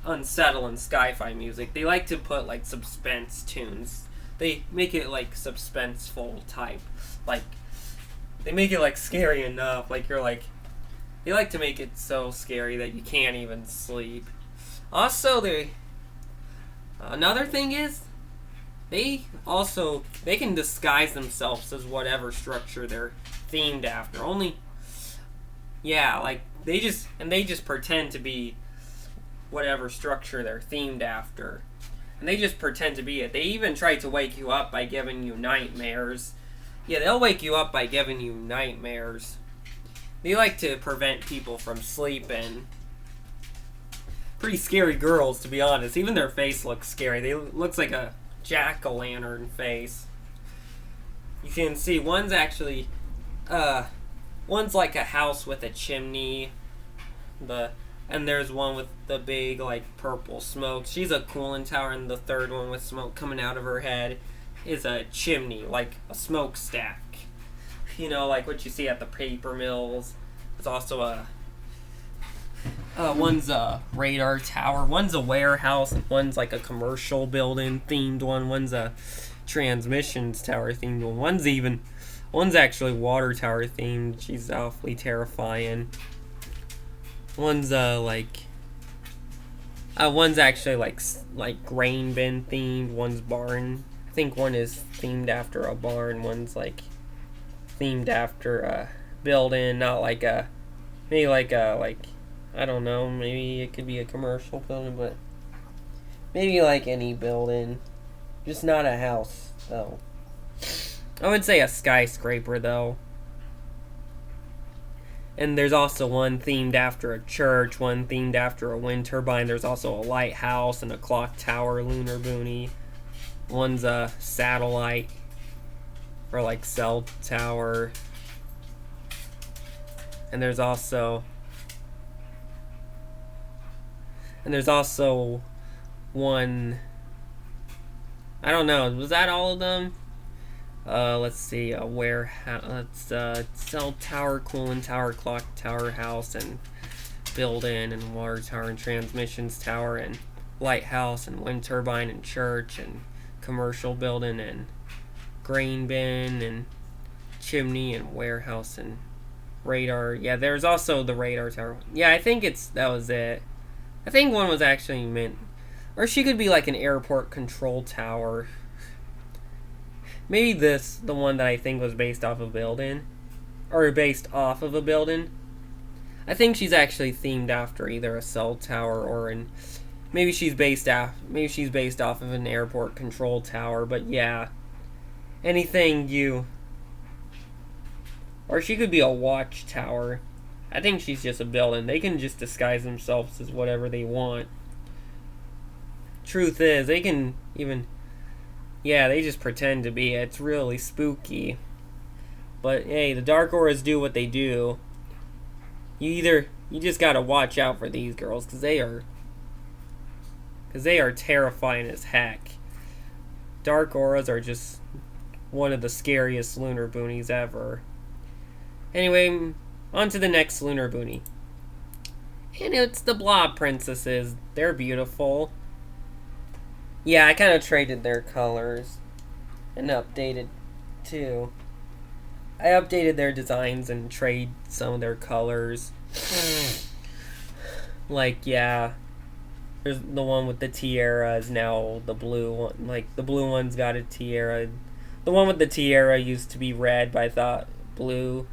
unsettling sci-fi music. They like to put like suspense tunes. They make it like suspenseful type, like they make it like scary enough, like you're like, they like to make it so scary that you can't even sleep. Also, another thing is they can disguise themselves as whatever structure they're themed after. Only, yeah, like they just pretend to be whatever structure they're themed after, and they just pretend to be it. They even try to wake you up by giving you nightmares. Yeah, they'll wake you up by giving you nightmares. They like to prevent people from sleeping. Pretty scary girls, to be honest. Even their face looks scary. They looks like a jack-o'-lantern face. You can see one's actually one's like a house with a chimney, and there's one with the big like purple smoke. She's a cooling tower, and the third one with smoke coming out of her head is a chimney, like a smokestack. You know, like what you see at the paper mills. There's also one's a radar tower, one's a warehouse, and one's like a commercial building themed one. One's a transmissions tower themed one. One's actually water tower themed. She's awfully terrifying. One's one's actually like grain bin themed. One's barn. I think one is themed after a barn. One's like themed after a building, not like a maybe like I don't know, maybe it could be a commercial building, but maybe like any building. Just not a house, though. I would say a skyscraper, though. And there's also one themed after a church, one themed after a wind turbine. There's also a lighthouse and a clock tower, Lunerboonie. One's a satellite, or like cell tower. And there's also one, I don't know, was that all of them? Let's see, a warehouse, cell tower, cooling tower, clock tower, house, and building, and water tower, and transmissions tower, and lighthouse, and wind turbine, and church, and commercial building, and grain bin, and chimney, and warehouse, and radar. Yeah, there's also the radar tower. Yeah, I think that was it. I think one was actually meant, or she could be like an airport control tower. Maybe the one that I think was based off of a building. Or based off of a building. I think she's actually themed after either a cell tower or maybe she's based off of an airport control tower, but yeah. Or she could be a watchtower. I think she's just a building. They can just disguise themselves as whatever they want. Truth is, they can even... Yeah, they just pretend to be. It's really spooky. But hey, the Dark Auras do what they do. You just gotta watch out for these girls, because they are terrifying as heck. Dark Auras are just one of the scariest Lunerboonies ever. Anyway, on to the next Lunerboonie. And it's the Blob Princesses. They're beautiful. Yeah, I kind of traded their colors and updated too. I updated their designs and trade some of their colors. Like, yeah, there's the one with the tiara is now the blue one. Like, the blue one's got a tiara. The one with the tiara used to be red, but I thought blue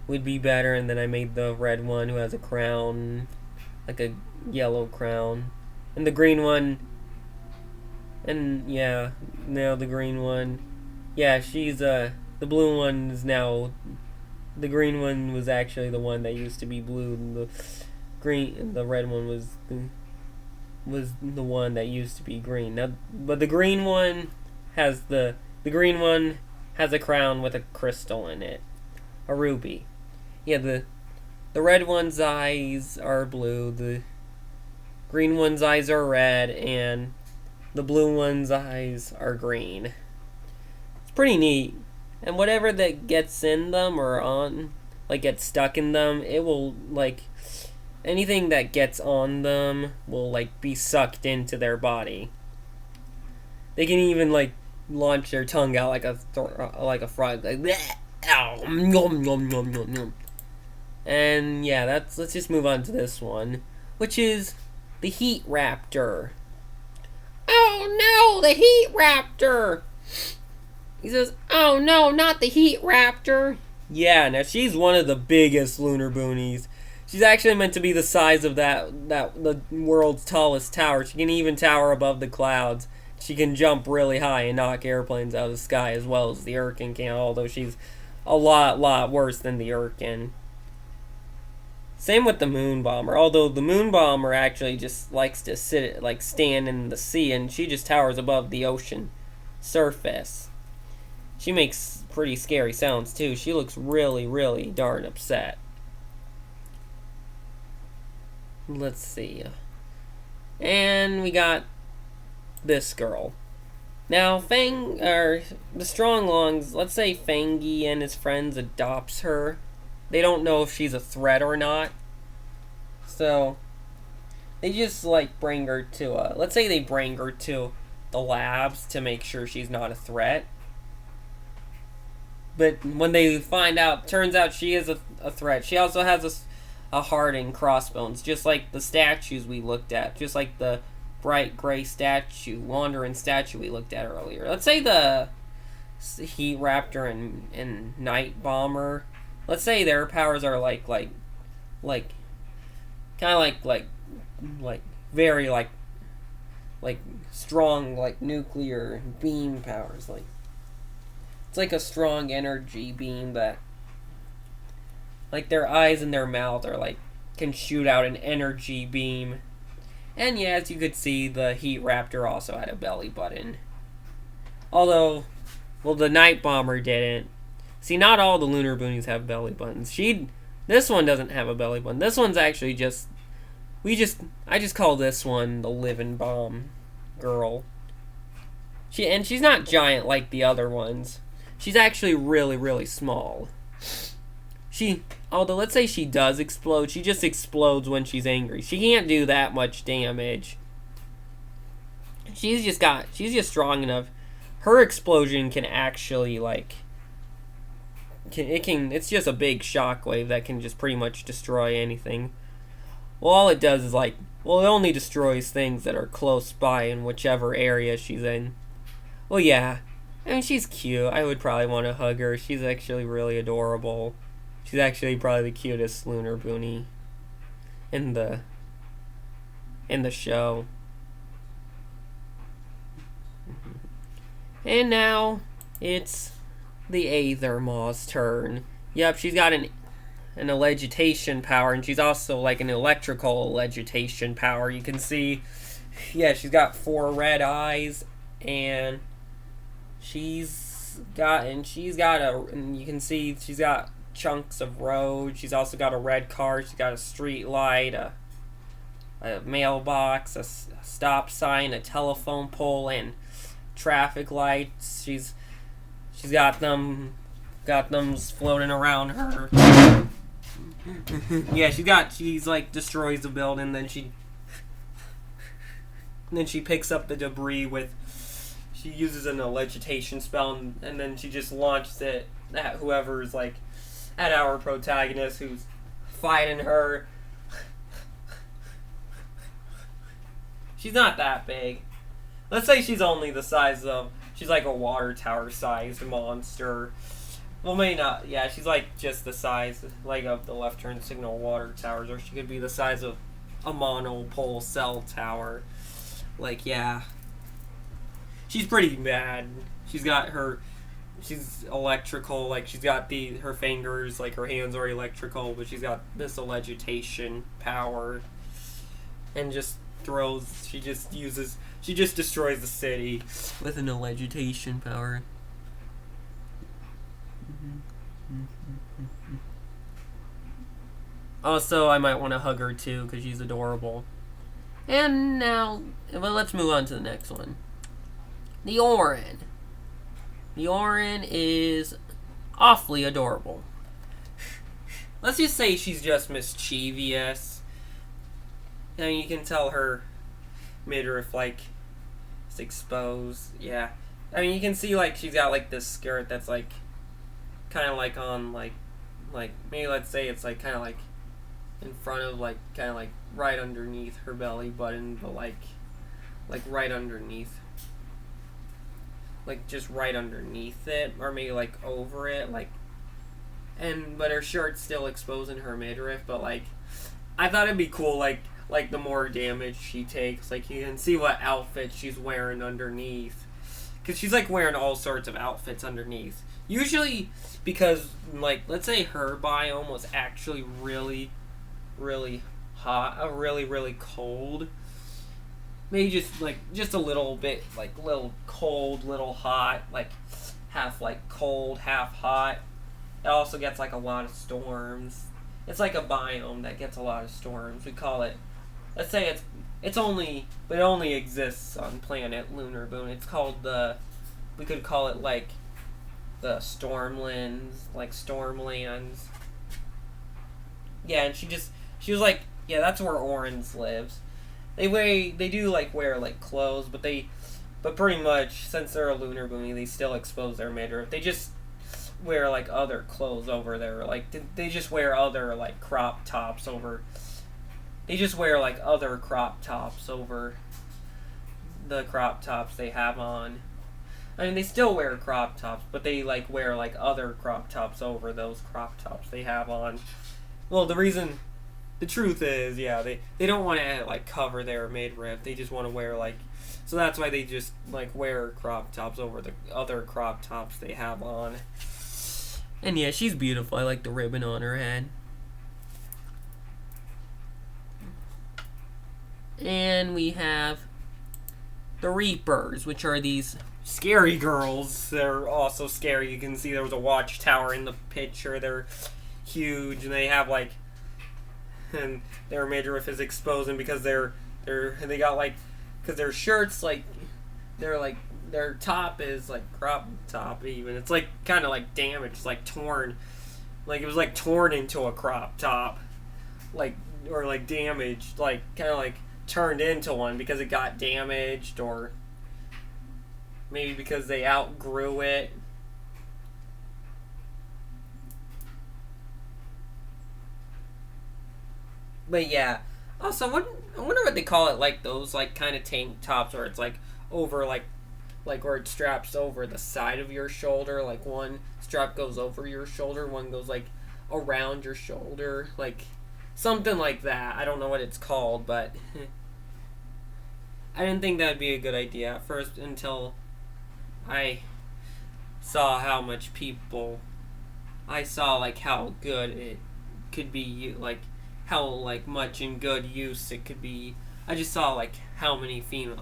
would be better, and then I made the red one who has a crown, like a yellow crown. And the green one, and yeah, now the green one. Yeah, she's, the blue one is now, the green one was actually the one that used to be blue, and the red one was the one that used to be green. Now, but the green one has a crown with a crystal in it, a ruby. Yeah, the red one's eyes are blue, the green one's eyes are red, and the blue one's eyes are green. It's pretty neat. And whatever that gets in them or on, like gets stuck in them, it will, like, anything that gets on them will, like, be sucked into their body. They can even, like, launch their tongue out like a frog, like, bleh, ow, nom, nom, nom, nom, nom. And yeah, let's just move on to this one, which is the Heat Raptor. Oh no, the Heat Raptor! He says, oh no, not the Heat Raptor. Yeah, now she's one of the biggest Lunerboonies. She's actually meant to be the size of the world's tallest tower. She can even tower above the clouds. She can jump really high and knock airplanes out of the sky as well as the Urkin can, although she's a lot worse than the Urkin. Same with the Moon Bomber, although the Moon Bomber actually just likes to stand in the sea, and she just towers above the ocean surface. She makes pretty scary sounds too. She looks really darn upset. Let's see. And we got this girl. Now, the Strong Lungs, let's say Fangy and his friends adopts her. They don't know if she's a threat or not. So, they just, like, bring her to let's say they bring her to the labs to make sure she's not a threat. But when they find out, turns out she is a threat. She also has a heart and crossbones, just like the statues we looked at. Just like the bright gray wandering statue we looked at earlier. Let's say the Heat Raptor and Night Bomber. Let's say their powers are like kind of very strong, like nuclear beam powers. Like, it's like a strong energy beam that like their eyes and their mouth are like can shoot out an energy beam. And yeah, as you could see, the Heat Raptor also had a belly button. Although, well, the Night Bomber didn't. See, not all the Lunerboonies have belly buttons. This one doesn't have a belly button. This one's actually I just call this one the Living Bomb Girl. She's not giant like the other ones. She's actually really, really small. Although let's say she does explode, she just explodes when she's angry. She can't do that much damage. She's just strong enough. Her explosion can actually it's just a big shockwave that can just pretty much destroy anything. Well, all it does is it only destroys things that are close by in whichever area she's in. Well, yeah. I mean, she's cute. I would probably want to hug her. She's actually really adorable. She's actually probably the cutest Lunerboonie in the show. And now it's the Aethermaw's turn. Yep, she's got an legitation power, and she's also like an electrical legitation power. You can see, yeah, she's got 4 red eyes, and you can see she's got chunks of road. She's also got a red car. She's got a street light, a mailbox, a stop sign, a telephone pole, and traffic lights. She's got them floating around her. Yeah, she's like destroys the building, then she picks up the debris she uses an legitation spell, and then she just launches it at whoever's like at our protagonist who's fighting her. She's not that big. Let's say she's only the size of, she's like a water tower sized monster. Well, maybe not. Yeah, she's like just the size like of the left turn signal water towers, or she could be the size of a monopole cell tower. Like, yeah. She's pretty bad. She's electrical, like she's got her fingers, like her hands are electrical, but she's got this legitation power. And she just destroys the city with an legitation power. Also, I might want to hug her too, because she's adorable. And now, well, let's move on to the next one. The Orin. The Orin is awfully adorable. Let's just say she's just mischievous. And you can tell her midriff, is exposed. Yeah. I mean, you can see, she's got, this skirt that's, kind of, on, maybe let's say it's, kind of, in front of, kind of, right underneath her belly button, but, right underneath. Just right underneath it, or maybe, over it, but her shirt's still exposing her midriff, but, I thought it'd be cool, the more damage she takes, you can see what outfit she's wearing underneath. Because she's, wearing all sorts of outfits underneath. Usually, because, let's say her biome was actually really, really hot, really, really cold. Maybe just a little bit, little cold, little hot, half, cold, half hot. It also gets, a lot of storms. It's like a biome that gets a lot of storms. We call it, let's say it only exists on planet Lunerboonie. It's called we could call it, the Stormlands, Stormlands. Yeah, and she was yeah, that's where Orange lives. They do wear clothes, but pretty much since they're a Lunerboonie, they still expose their midriff. They just wear other clothes over there. They just wear other crop tops over. They just wear other crop tops over the crop tops they have on. I mean, they still wear crop tops, but they wear other crop tops over those crop tops they have on. Well, the truth is, yeah, they don't want to cover their midriff. They just want to wear so that's why they just wear crop tops over the other crop tops they have on. And yeah, she's beautiful. I like the ribbon on her head. And we have the Reapers, which are these scary girls. They're also scary. You can see there was a watchtower in the picture. They're huge, and they have like, and their midriff is exposed, and because they got like, because their shirts like, they're like, their top is like crop top even. It's like kind of like damaged, it's like torn, like it was like torn into a crop top, like, or like damaged, like kind of like turned into one because it got damaged, or maybe because they outgrew it. But yeah, also I wonder what they call it, like those like kind of tank tops where it's like over like where it straps over the side of your shoulder, like one strap goes over your shoulder, one goes like around your shoulder, like something like that. I don't know what it's called, but I didn't think that'd be a good idea at first until I saw how much I saw like how good it could be, like how like much in good use it could be. I just saw how many female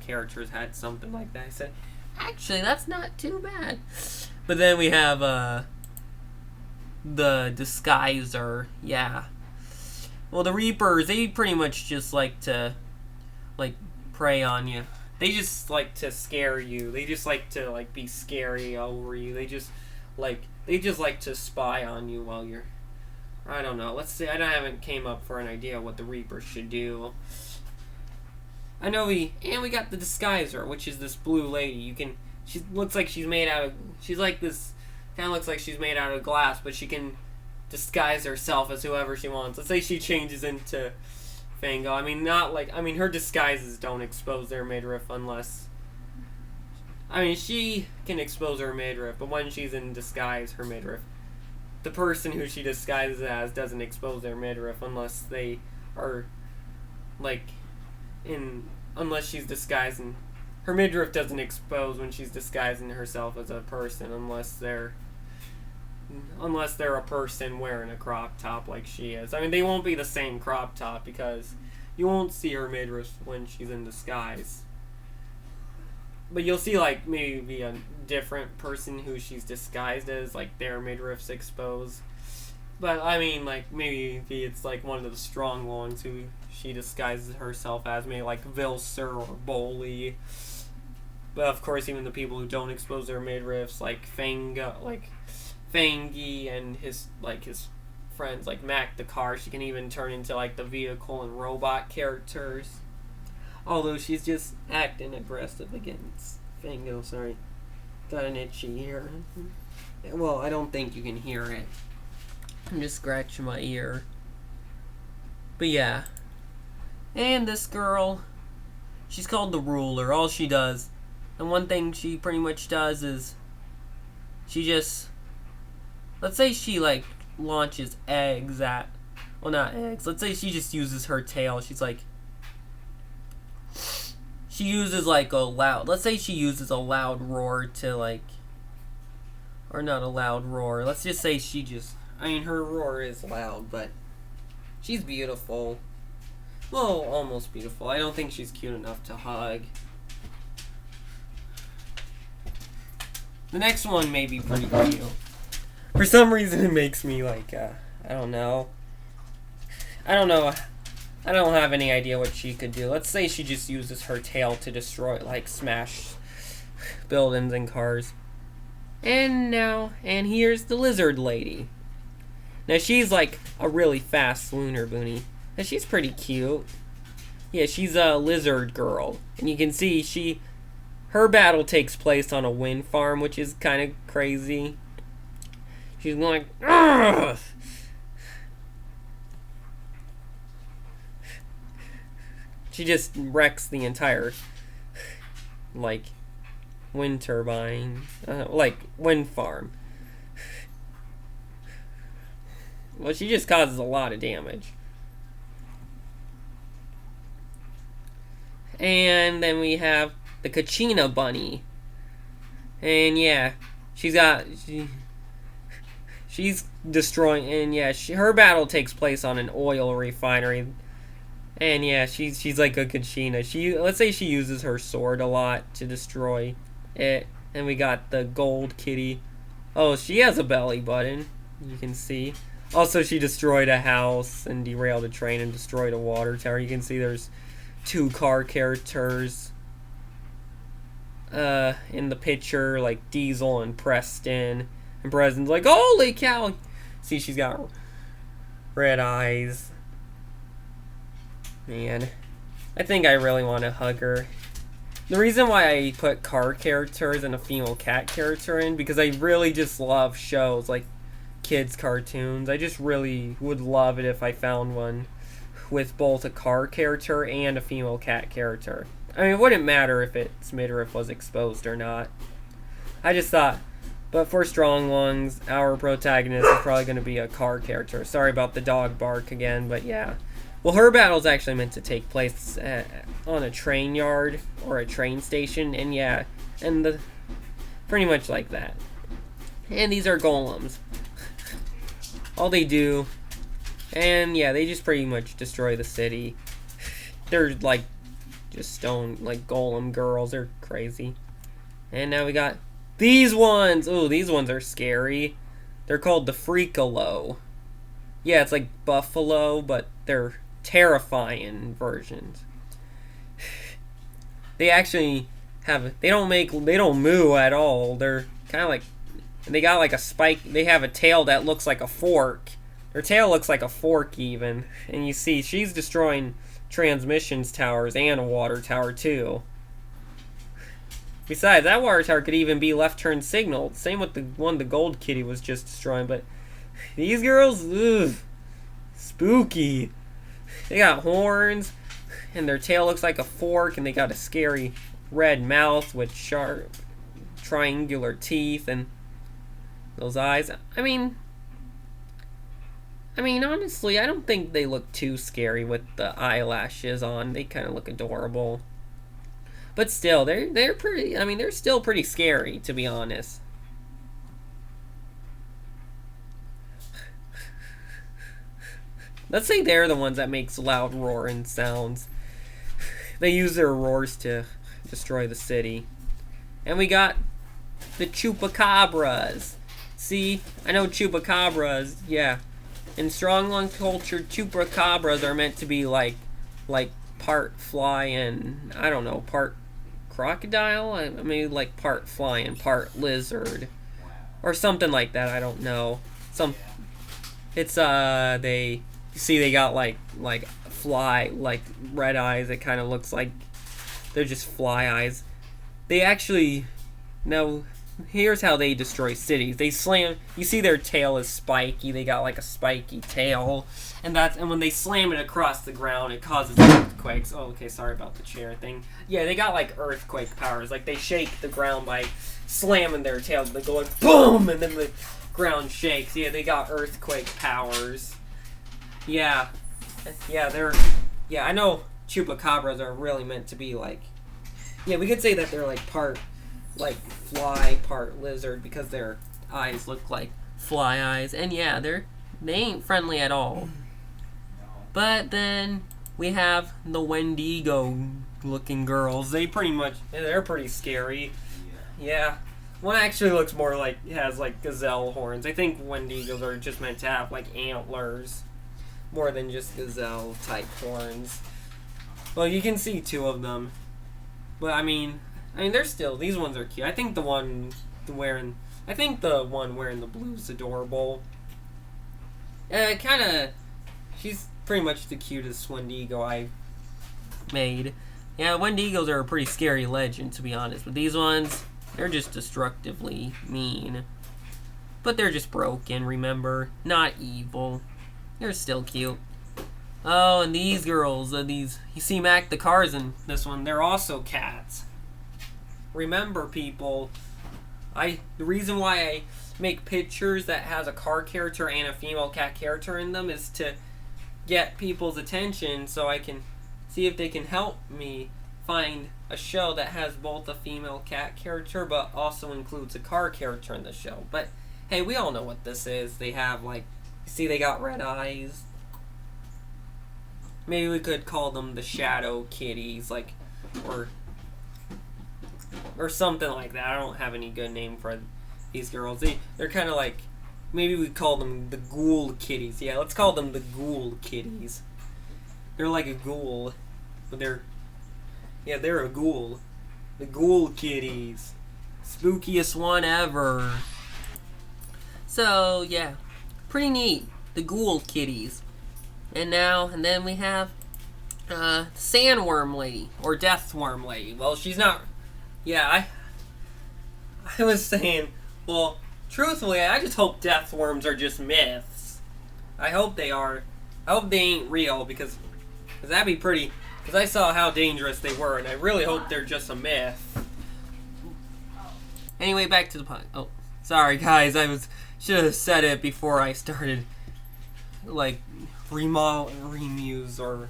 characters had something like that. I said, actually, that's not too bad. But then we have the Disguiser. Yeah. Well, the Reapers, they pretty much just like to prey on you. They just like to scare you. They just like to be scary over you. They just like to spy on you while you're, I don't know. Let's see. I haven't came up for an idea what the Reaper should do. I know we got the Disguiser, which is this blue lady. She looks like she's made out of. She's like this. Kind of looks like she's made out of glass, but she can disguise herself as whoever she wants. Let's say she changes into Fango. I mean, her disguises don't expose their midriff unless. I mean, she can expose her midriff, but when she's in disguise, her midriff, the person who she disguises as doesn't expose their midriff unless they are unless she's disguising. Her midriff doesn't expose when she's disguising herself as a person unless they're a person wearing a crop top like she is. I mean, they won't be the same crop top because you won't see her midriff when she's in disguise. But you'll see maybe a different person who she's disguised as, their midriff's exposed. But I mean, maybe it's one of the strong ones who she disguises herself as, maybe Vilser or Boley. But of course, even the people who don't expose their midriffs, Fangy and his friends, Mac the car, she can even turn into the vehicle and robot characters. Although she's just acting aggressive against Fango. Sorry, got an itchy ear. Well, I don't think you can hear it. I'm just scratching my ear. But yeah. And this girl, she's called the Ruler. All she does, and one thing she pretty much does is, she just, let's say she launches eggs at, well, not eggs. Let's say she just uses her tail. She uses a loud, let's say she uses a loud roar to or not a loud roar. Let's just say her roar is loud, but she's beautiful. Well, almost beautiful. I don't think she's cute enough to hug. The next one may be pretty cute. For some reason, it makes me I don't know. I don't have any idea what she could do. Let's say she just uses her tail to destroy, smash buildings and cars. And here's the Lizard Lady. Now, she's a really fast Lunerboonie. And she's pretty cute. Yeah, she's a lizard girl. And you can see her battle takes place on a wind farm, which is kind of crazy. She's going "Ugh!" She just wrecks the entire, wind turbine, wind farm. Well, she just causes a lot of damage. And then we have the Kachina Bunny. And yeah, she's destroying, and yeah, her battle takes place on an oil refinery. And yeah, she's like a Kachina. Let's say she uses her sword a lot to destroy it. And we got the gold kitty. Oh, she has a belly button. You can see. Also, she destroyed a house and derailed a train and destroyed a water tower. You can see there's 2 car characters in the picture, like Diesel and Preston. And Preston's like, holy cow! See, she's got red eyes. Man, I think I really want to hug her. The reason why I put car characters and a female cat character in, because I really just love shows like kids cartoons. I just really would love it if I found one with both a car character and a female cat character. I mean, it wouldn't matter if its midriff was exposed or not. I just thought, but for strong lungs, our protagonist is probably going to be a car character. Sorry about the dog bark again, but yeah. Well, her battle's actually meant to take place on a train yard or a train station, and yeah, and pretty much like that. And these are golems. All they do, and yeah, they just pretty much destroy the city. They're like just stone, like golem girls. They're crazy. And now we got these ones. Oh, these ones are scary. They're called the Freakalo. Yeah, it's like buffalo, but they're terrifying versions. They actually they don't moo at all. They're kind of like, they got like a spike. They have a tail that looks like a fork. Their tail looks like a fork even. And you see she's destroying transmissions towers and a water tower too. Besides, that water tower could even be left turn signaled. Same with the one the gold kitty was just destroying. But these girls, ugh, spooky. They got horns, and their tail looks like a fork, and they got a scary red mouth with sharp triangular teeth and those eyes. I mean, honestly, I don't think they look too scary with the eyelashes on. They kind of look adorable. But still, they're pretty, I mean, they're still pretty scary, to be honest. Let's say they're the ones that makes loud roaring sounds. They use their roars to destroy the city. And we got the chupacabras. See, I know chupacabras, yeah. In strong lung culture, chupacabras are meant to be like part fly and, I don't know, part crocodile? I mean, like part fly and part lizard. Or something like that, I don't know. It's, you see they got like fly, like red eyes. It kind of looks like they're just fly eyes. They actually, no, here's how they destroy cities. They slam, you see their tail is spiky. They got like a spiky tail. And when they slam it across the ground, it causes earthquakes. Oh, okay, sorry about the chair thing. Yeah, they got like earthquake powers. Like they shake the ground by slamming their tails. They go like boom, and then the ground shakes. Yeah, they got earthquake powers. Yeah, I know chupacabras are really meant to be like, yeah, we could say that they're like part like fly, part lizard, because their eyes look like fly eyes, and yeah, they ain't friendly at all. But then we have the Wendigo looking girls. They're pretty scary. Yeah. One actually looks more like, has like gazelle horns. I think Wendigos are just meant to have like antlers, more than just gazelle type horns. Well, you can see 2 of them. But I mean they're still, these ones are cute. I think the one wearing the blue is adorable. She's pretty much the cutest Wendigo I made. Yeah, Wendigos are a pretty scary legend, to be honest. But these ones, they're just destructively mean. But they're just broken, remember? Not evil. They're still cute. Oh, and these girls, you see Mac the cars in this one, they're also cats. Remember, people, the reason why I make pictures that has a car character and a female cat character in them is to get people's attention, so I can see if they can help me find a show that has both a female cat character but also includes a car character in the show. But hey, we all know what this is. They have like, you see they got red eyes. maybe we could call them the shadow kitties, like, or something like that. I don't have any good name for these girls. They're kind of like, maybe we call them the ghoul kitties. Yeah, let's call them the ghoul kitties. They're like a ghoul, but they're a ghoul. The ghoul kitties. Spookiest one ever. So, yeah. Pretty neat. The ghoul kitties. And then we have sandworm lady. Or deathworm lady. Well, she's not... Yeah, I was saying... Well, truthfully, I just hope deathworms are just myths. I hope they are. I hope they ain't real, because that'd be pretty... Because I saw how dangerous they were, and I really hope they're just a myth. Anyway, back to the point. Oh, sorry guys, should have said it before I started, like, remuse or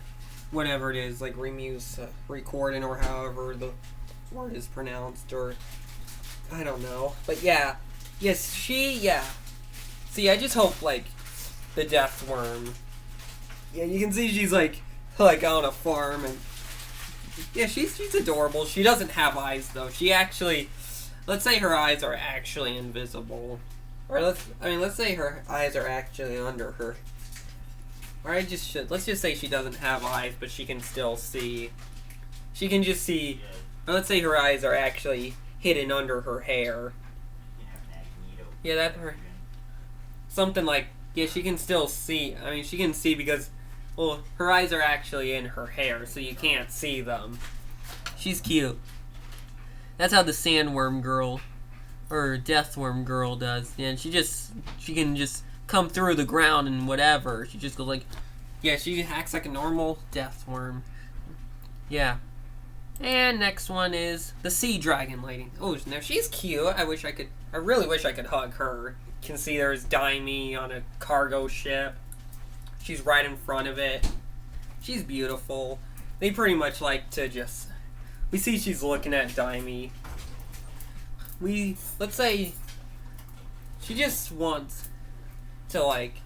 whatever it is, like remuse recording, or however the word is pronounced, or I don't know. But yeah, yes, See, I just hope, like, the death worm. Yeah, you can see she's like on a farm, and yeah, she's adorable. She doesn't have eyes though. She actually, let's say her eyes are actually invisible, or let's say her eyes are actually under her. Or let's just say she doesn't have eyes, but she can still see. She can just see. Or let's say her eyes are actually hidden under her hair. Yeah, that her. Something like, yeah, she can still see. I mean, she can see because, well, her eyes are actually in her hair, so you can't see them. She's cute. That's how the sandworm girl, or deathworm girl does. And she can just come through the ground and whatever. She just goes like, yeah, she acts like a normal deathworm. Yeah. And next one is the sea dragon lady. Oh, now she's cute. I really wish I could hug her. You can see there's Dimey on a cargo ship. She's right in front of it. She's beautiful. They pretty much like to just... We see she's looking at Dimey. Let's say she just wants to, like...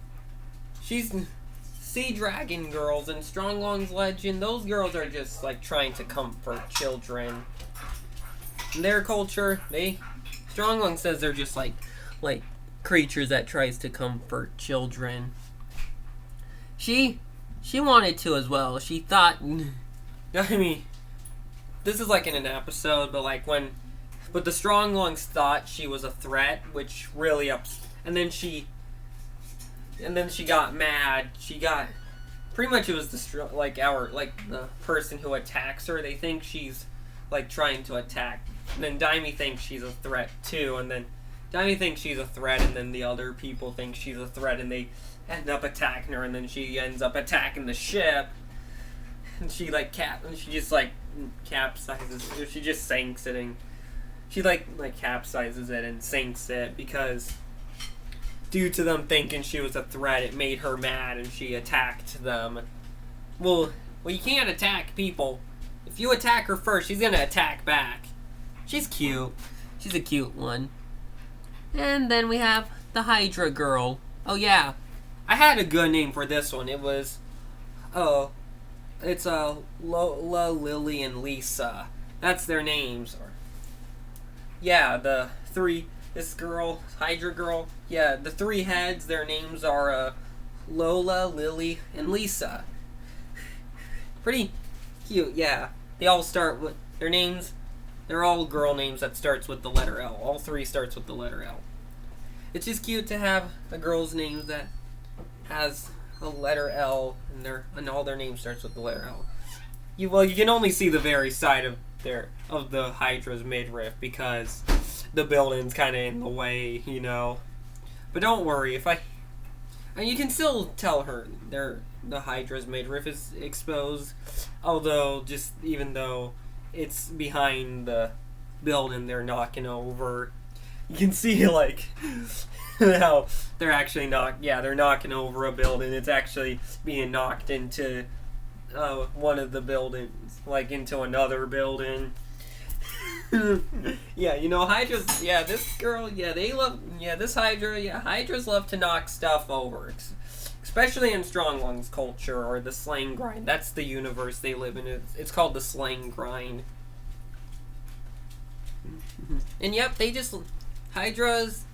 She's... Sea Dragon girls and Stronglong's Legend, those girls are just, like, trying to comfort children. In their culture, Stronglong says they're just, like creatures that tries to comfort children. She wanted to as well. She thought... I mean, this is like in an episode, but like but the Stronglongs thought she was a threat, which really and then she got mad. She got... Pretty much it was the person who attacks her. They think she's, like, trying to attack. And then Dimey thinks she's a threat, too. And then Dimey thinks she's a threat, and then the other people think she's a threat, and they end up attacking her, and then she ends up attacking the ship. And she, like, she just, like, capsizes... She just sinks it, and she, like capsizes it and sinks it, because... Due to them thinking she was a threat, it made her mad, and she attacked them. Well, you can't attack people. If you attack her first, she's gonna attack back. She's cute. She's a cute one. And then we have the Hydra girl. Oh yeah, I had a good name for this one. It was, it's Lola, Lily, and Lisa. That's their names. Yeah, the three. This girl, Hydra girl, yeah, the three heads, their names are Lola, Lily, and Lisa. Pretty cute, yeah. They all start with their names. They're all girl names that starts with the letter L. All three starts with the letter L. It's just cute to have a girl's name that has a letter L, and all their names starts with the letter L. You can only see the very side of the Hydra's midriff because the building's kind of in the way, you know. But don't worry, you can still tell the Hydra's midriff is exposed, even though it's behind the building they're knocking over. You can see, like, how they're actually they're knocking over a building. It's actually being knocked into one of the buildings, like into another building. Yeah, you know, Hydra's, this girl, this Hydra, Hydras love to knock stuff over. especially in Strong Lungs culture or the slang grind. That's the universe they live in. It's called the slang grind. And yep, Hydras,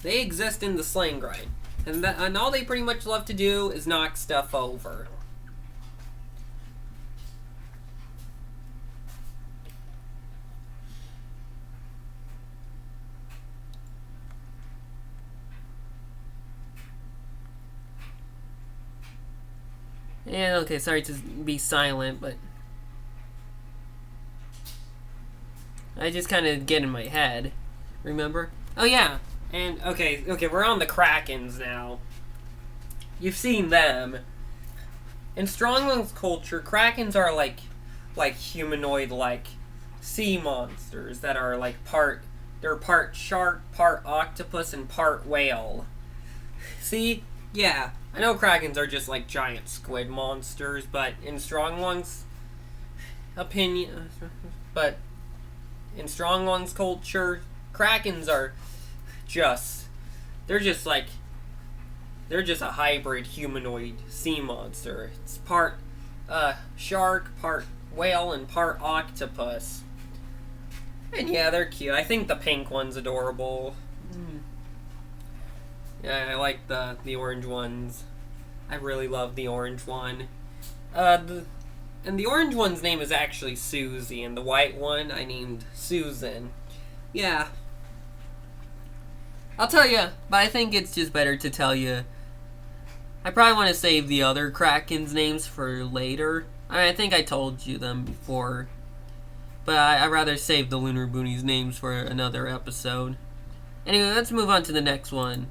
they exist in the slang grind. And all they pretty much love to do is knock stuff over. And okay, sorry to be silent, but I just kind of get in my head. Remember? Oh yeah, and okay, we're on the Krakens now. You've seen them. In Strongman's culture, Krakens are like humanoid, like sea monsters that are like they're part shark, part octopus, and part whale. See? Yeah. I know Krakens are just like giant squid monsters, but in Strongman's opinion, but in Strongman's culture, Krakens are they're just a hybrid humanoid sea monster. It's part shark, part whale, and part octopus. And yeah, they're cute. I think the pink one's adorable. Yeah, I like the orange ones. I really love the orange one. And the orange one's name is actually Susie, and the white one I named Susan. Yeah. I'll tell you, but I think it's just better to tell you. I probably want to save the other Kraken's names for later. I think I told you them before. But I'd rather save the Lunerboonie's names for another episode. Anyway, let's move on to the next one.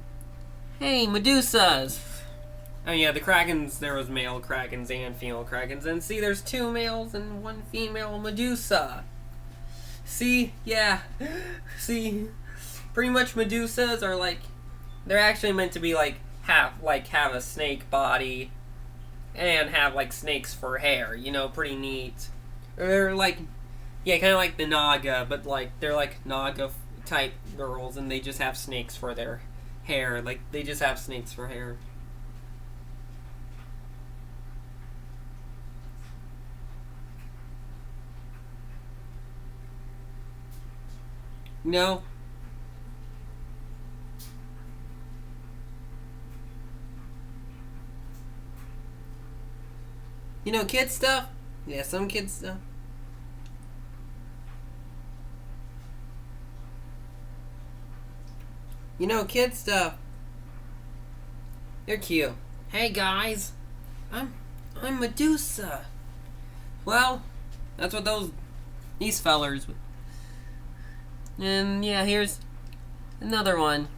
Hey, Medusas! Oh yeah, the Krakens, there was male Krakens and female Krakens. And see, there's 2 males and 1 female Medusa. See? Yeah. See? Pretty much Medusas are like... They're actually meant to be have a snake body and have like snakes for hair. You know, pretty neat. They're like... Yeah, kind of like the Naga, but like they're like Naga type girls and they just have snakes for their hair. Like, they just have snakes for hair. No. You know, kid stuff? Yeah, some kid stuff. You know, kid stuff. They're cute. Hey guys, I'm Medusa. Well, that's what these fellers. And yeah, here's another one.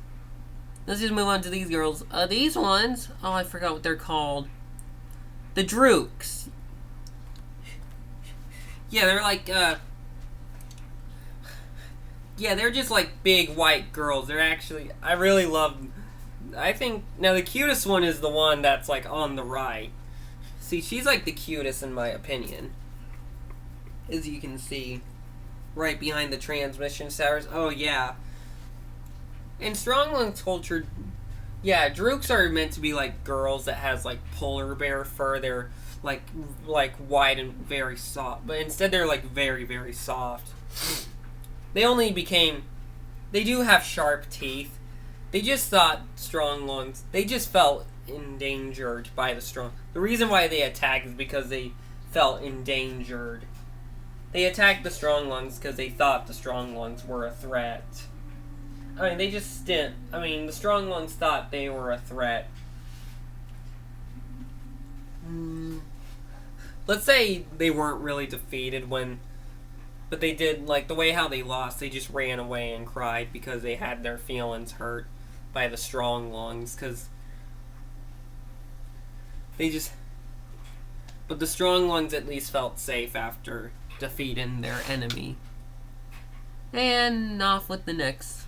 Let's just move on to these girls. These ones, oh, I forgot what they're called. The Drooks. Yeah, they're like, yeah, they're just like big white girls. They're actually, I really love them. I think, now the cutest one is the one that's like on the right. See, she's like the cutest in my opinion. As you can see, right behind the transmission towers. Oh yeah. In Strongman's culture, yeah, Drooks are meant to be like girls that has like polar bear fur. They're like white and very soft, but instead they're like very, very soft. They do have sharp teeth. They just thought they just felt endangered by the reason why they attacked is because they felt endangered. They attacked the strong lungs because they thought the strong lungs were a threat. I mean, the strong lungs thought they were a threat. Let's say they weren't really defeated but they did, like, the way how they lost, they just ran away and cried because they had their feelings hurt by the strong lungs, but the strong lungs at least felt safe after defeating their enemy. And off with the next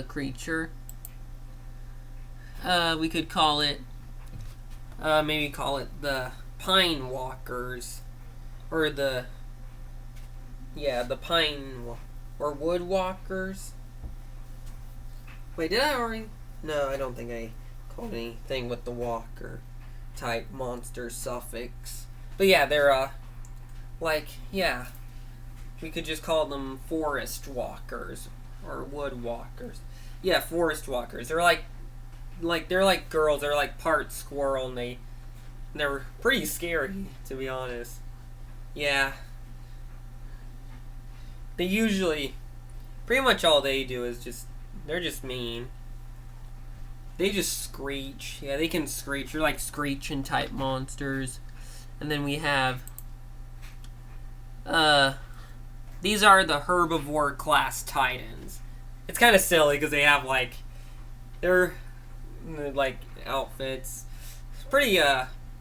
creature. We could call it, maybe call it the Pine Walkers, or the Pine or Wood Walkers. Wait, did I already? No, I don't think I on anything with the walker type monster suffix. But yeah, they're yeah, we could just call them forest walkers or wood walkers. Yeah, forest walkers. They're like girls. They're like part squirrel, and they're pretty scary, to be honest. Yeah. They usually, pretty much all they do is they're just mean. They just screech. Yeah, they can screech. They're like screeching type monsters. And then we have, these are the herbivore class titans. It's kind of silly because they have they're like outfits. It's pretty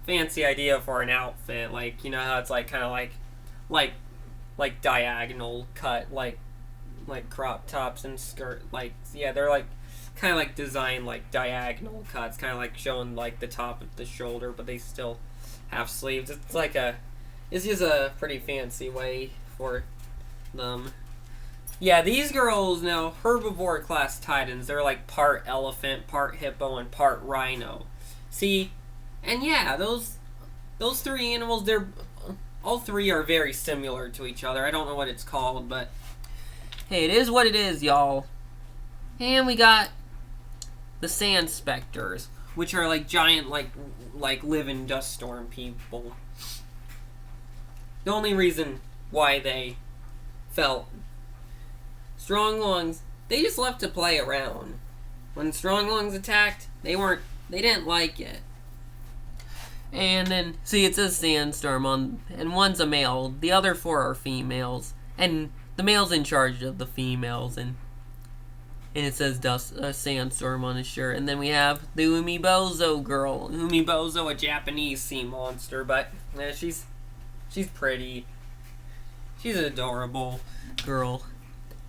fancy idea for an outfit. Like, you know how it's like kind of like diagonal cut, like crop tops and skirt. Like, yeah, they're like kind of like designed like diagonal cuts, kind of like showing like the top of the shoulder, but they still have sleeves. It's just a pretty fancy way for them. Yeah, these girls now, herbivore class titans, they're like part elephant, part hippo, and part rhino. See, and yeah, those three animals, all three are very similar to each other. I don't know what it's called, but hey, it is what it is, y'all. And we got the sand specters, which are like giant, like living dust storm people. The only reason why they felt strong lungs, they just left to play around. When strong lungs attacked, they didn't like it. And then, see, it says sandstorm and one's a male. The other four are females, and the male's in charge of the females, and it says sandstorm on his shirt. And then we have the Umebozo girl. Umebozo, a Japanese sea monster, but she's pretty. She's an adorable girl.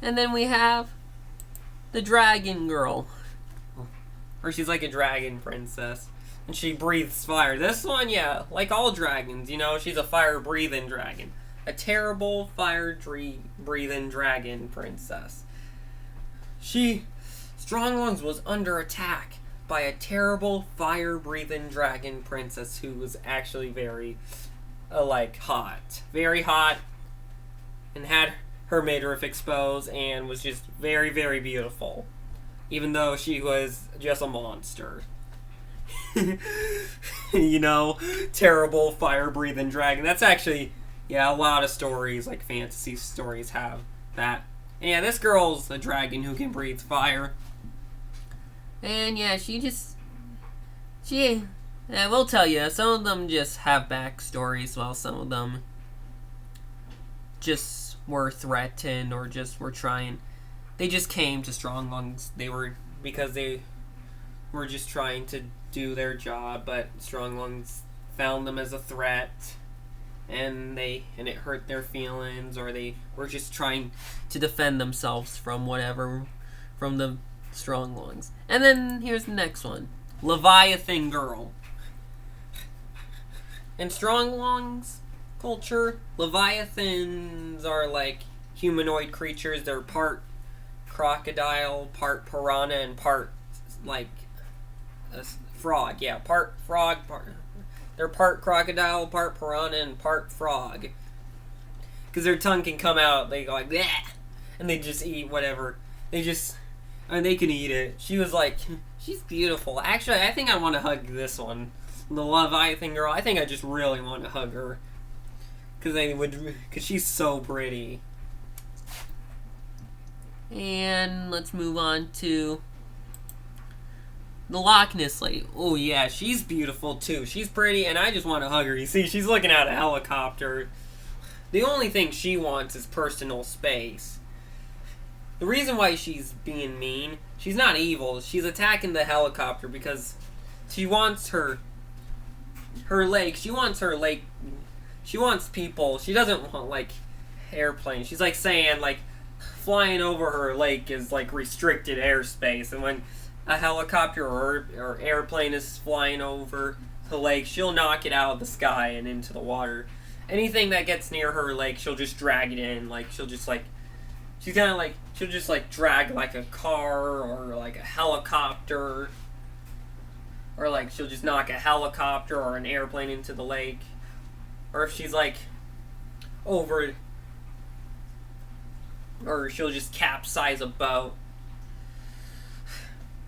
And then we have the dragon girl, or she's like a dragon princess. And she breathes fire. This one, yeah, like all dragons, you know, she's a fire-breathing dragon. A terrible fire-breathing dragon princess. Strong Lungs was under attack by a terrible fire-breathing dragon princess who was actually very, hot. Very hot, and had her midriff exposed, and was just very, very beautiful. Even though she was just a monster. You know, terrible fire-breathing dragon. That's actually, yeah, a lot of stories, like fantasy stories, have that. And yeah, this girl's a dragon who can breathe fire. And yeah, I will tell you, some of them just have backstories, while some of them just were threatened or just were trying. They just came to Strong Lungs. Because they were just trying to do their job, but Strong Lungs found them as a threat, and it hurt their feelings, or they were just trying to defend themselves from the Strong Lungs. And then here's the next one, Leviathan Girl. In Strong Lungs culture, Leviathans are like humanoid creatures. They're part crocodile, part piranha, and part frog. Yeah, part frog, they're part crocodile, part piranha, and part frog. Because their tongue can come out, they go like, bleh, and they just eat whatever. They can eat it. She was like, she's beautiful. Actually, I think I want to hug this one. The Leviathan Girl, I think I just really want to hug her. Because she's so pretty. And let's move on to the Loch Ness Lady. Oh yeah, she's beautiful too. She's pretty, and I just want to hug her. You see, she's looking at a helicopter. The only thing she wants is personal space. The reason why she's being mean, she's not evil. She's attacking the helicopter because she wants her lake. She wants her lake. She wants people. She doesn't want airplanes. She's saying flying over her lake is restricted airspace, and when a helicopter or airplane is flying over the lake, she'll knock it out of the sky and into the water. Anything that gets near her lake, she'll just drag it in. She'll just drag a car or a helicopter. or like she'll just knock a helicopter or an airplane into the lake, or if she's like over, or she'll just capsize a boat,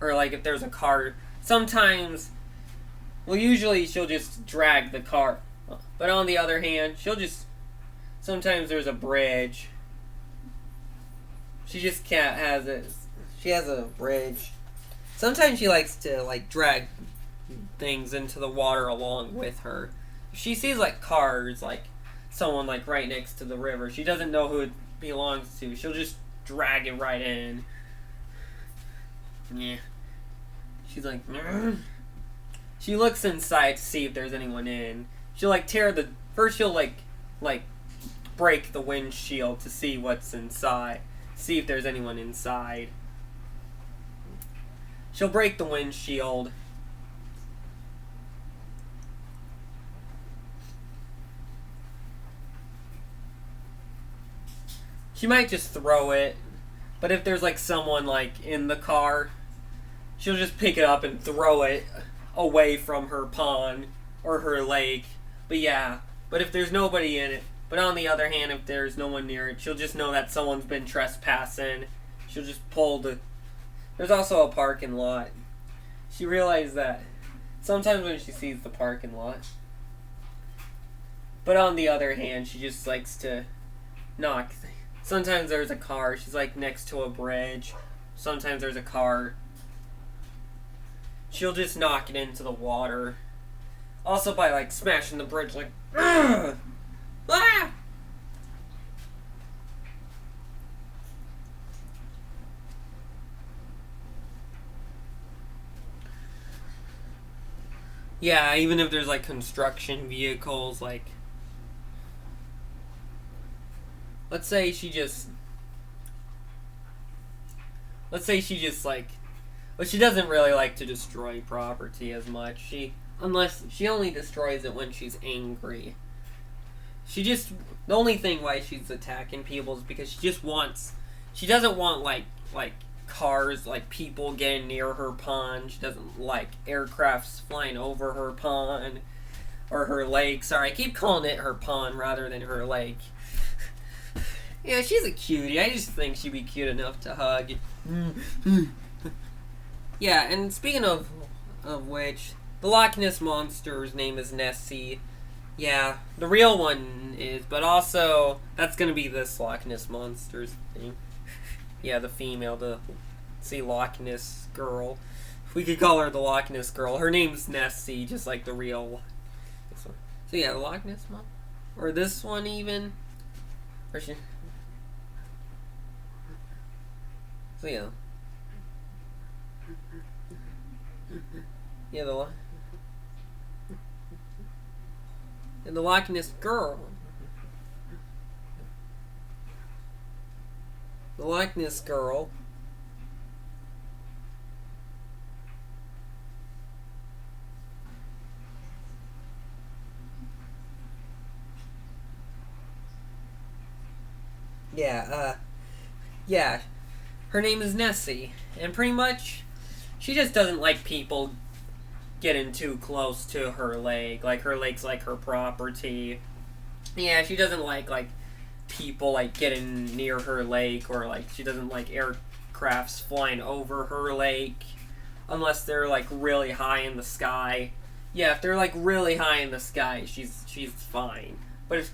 or like if there's a car. Sometimes, well, usually she'll just drag the car, but on the other hand, sometimes there's a bridge. She just can't has it. She has a bridge. Sometimes she likes to like drag things into the water along with her. If she sees like cars, like someone like right next to the river, she doesn't know who it belongs to. She'll just drag it right in. Yeah. She's like, she looks inside to see if there's anyone in. She'll like first she'll like break the windshield to see what's inside. See if there's anyone inside. She'll break the windshield. She might just throw it, but if there's like someone like in the car, she'll just pick it up and throw it away from her pond or her lake. But if there's nobody in it, but on the other hand, if there's no one near it, she'll just know that someone's been trespassing. She'll just there's also a parking lot. She realized that sometimes when she sees the parking lot. But on the other hand, she just likes to knock. Sometimes there's a car. She's like next to a bridge. Sometimes there's a car. She'll just knock it into the water. Also by like smashing the bridge like, "Ugh! Ah!" Yeah, even if there's like construction vehicles, like let's say she just like, but she doesn't really like to destroy property as much. Unless she only destroys it when she's angry. The only thing why she's attacking people is because she doesn't want like cars, like people getting near her pond. She doesn't like aircrafts flying over her pond or her lake. Sorry, I keep calling it her pond rather than her lake. Yeah, she's a cutie. I just think she'd be cute enough to hug. Yeah, and speaking of which, the Loch Ness Monster's name is Nessie. Yeah, the real one is, but also, that's gonna be this Loch Ness Monster's thing. Yeah, the female, Loch Ness girl. We could call her the Loch Ness girl. Her name's Nessie, just like the real. So yeah, the Loch Ness Monster. Or this one even. Or she. So yeah. Yeah, the Loch Ness girl. The Loch Ness girl. Yeah, her name is Nessie, and pretty much, she just doesn't like people getting too close to her lake. Like, her lake's like her property. Yeah, she doesn't like people like getting near her lake, or like she doesn't like aircrafts flying over her lake unless they're like really high in the sky. Yeah, if they're like really high in the sky, she's fine. But if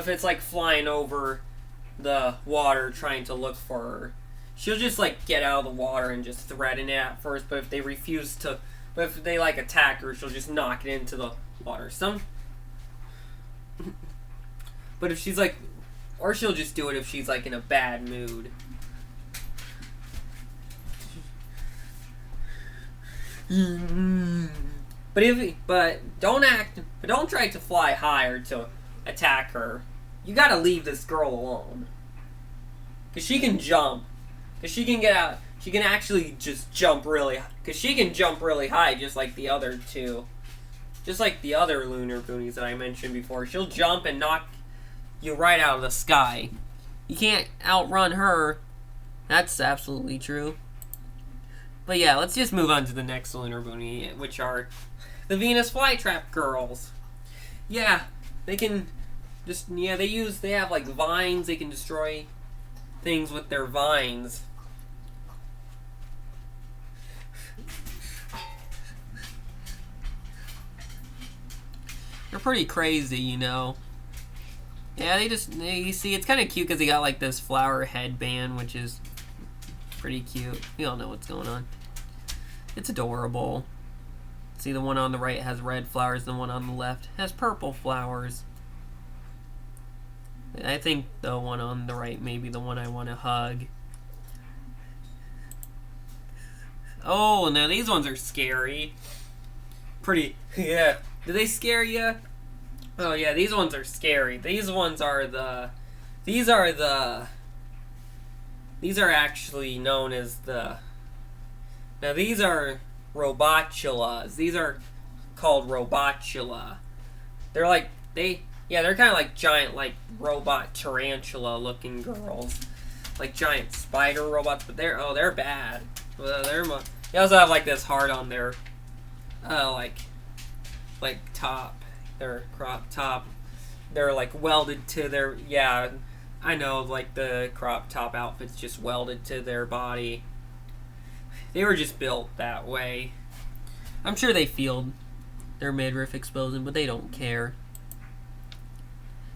it's like flying over the water trying to look for her, she'll just like get out of the water and just threaten it at first. But if they like attack her, she'll just knock it into the water. But if she's like, or she'll just do it if she's like in a bad mood. But don't try to fly high or to attack her. You gotta leave this girl alone. Cause she can jump. Cause she can get out. She can actually just jump really high. Cause she can jump really high just like the other two. Just like the other Lunerboonies that I mentioned before. She'll jump and knock you right out of the sky. You can't outrun her. That's absolutely true. But yeah, let's just move on to the next Lunerboonie, which are the Venus flytrap girls. Yeah, they can just, yeah, they have like vines, they can destroy things with their vines. They're pretty crazy, you know. Yeah, you see, it's kind of cute because they got like this flower headband, which is pretty cute. We all know what's going on. It's adorable. See, the one on the right has red flowers, the one on the left has purple flowers. I think the one on the right may be the one I want to hug. Oh, now these ones are scary. Pretty, yeah. Do they scare you? Oh yeah, these ones are scary. These are actually known as the, now these are robotulas. These are called robotula. They're like, they're kind of like giant, like robot tarantula looking girls. Like giant spider robots, but they're bad. They also have like this heart on their, like top, their crop top. They're like welded to their, yeah, I know, like the crop top outfit's just welded to their body. They were just built that way. I'm sure they feel their midriff exposing, but they don't care.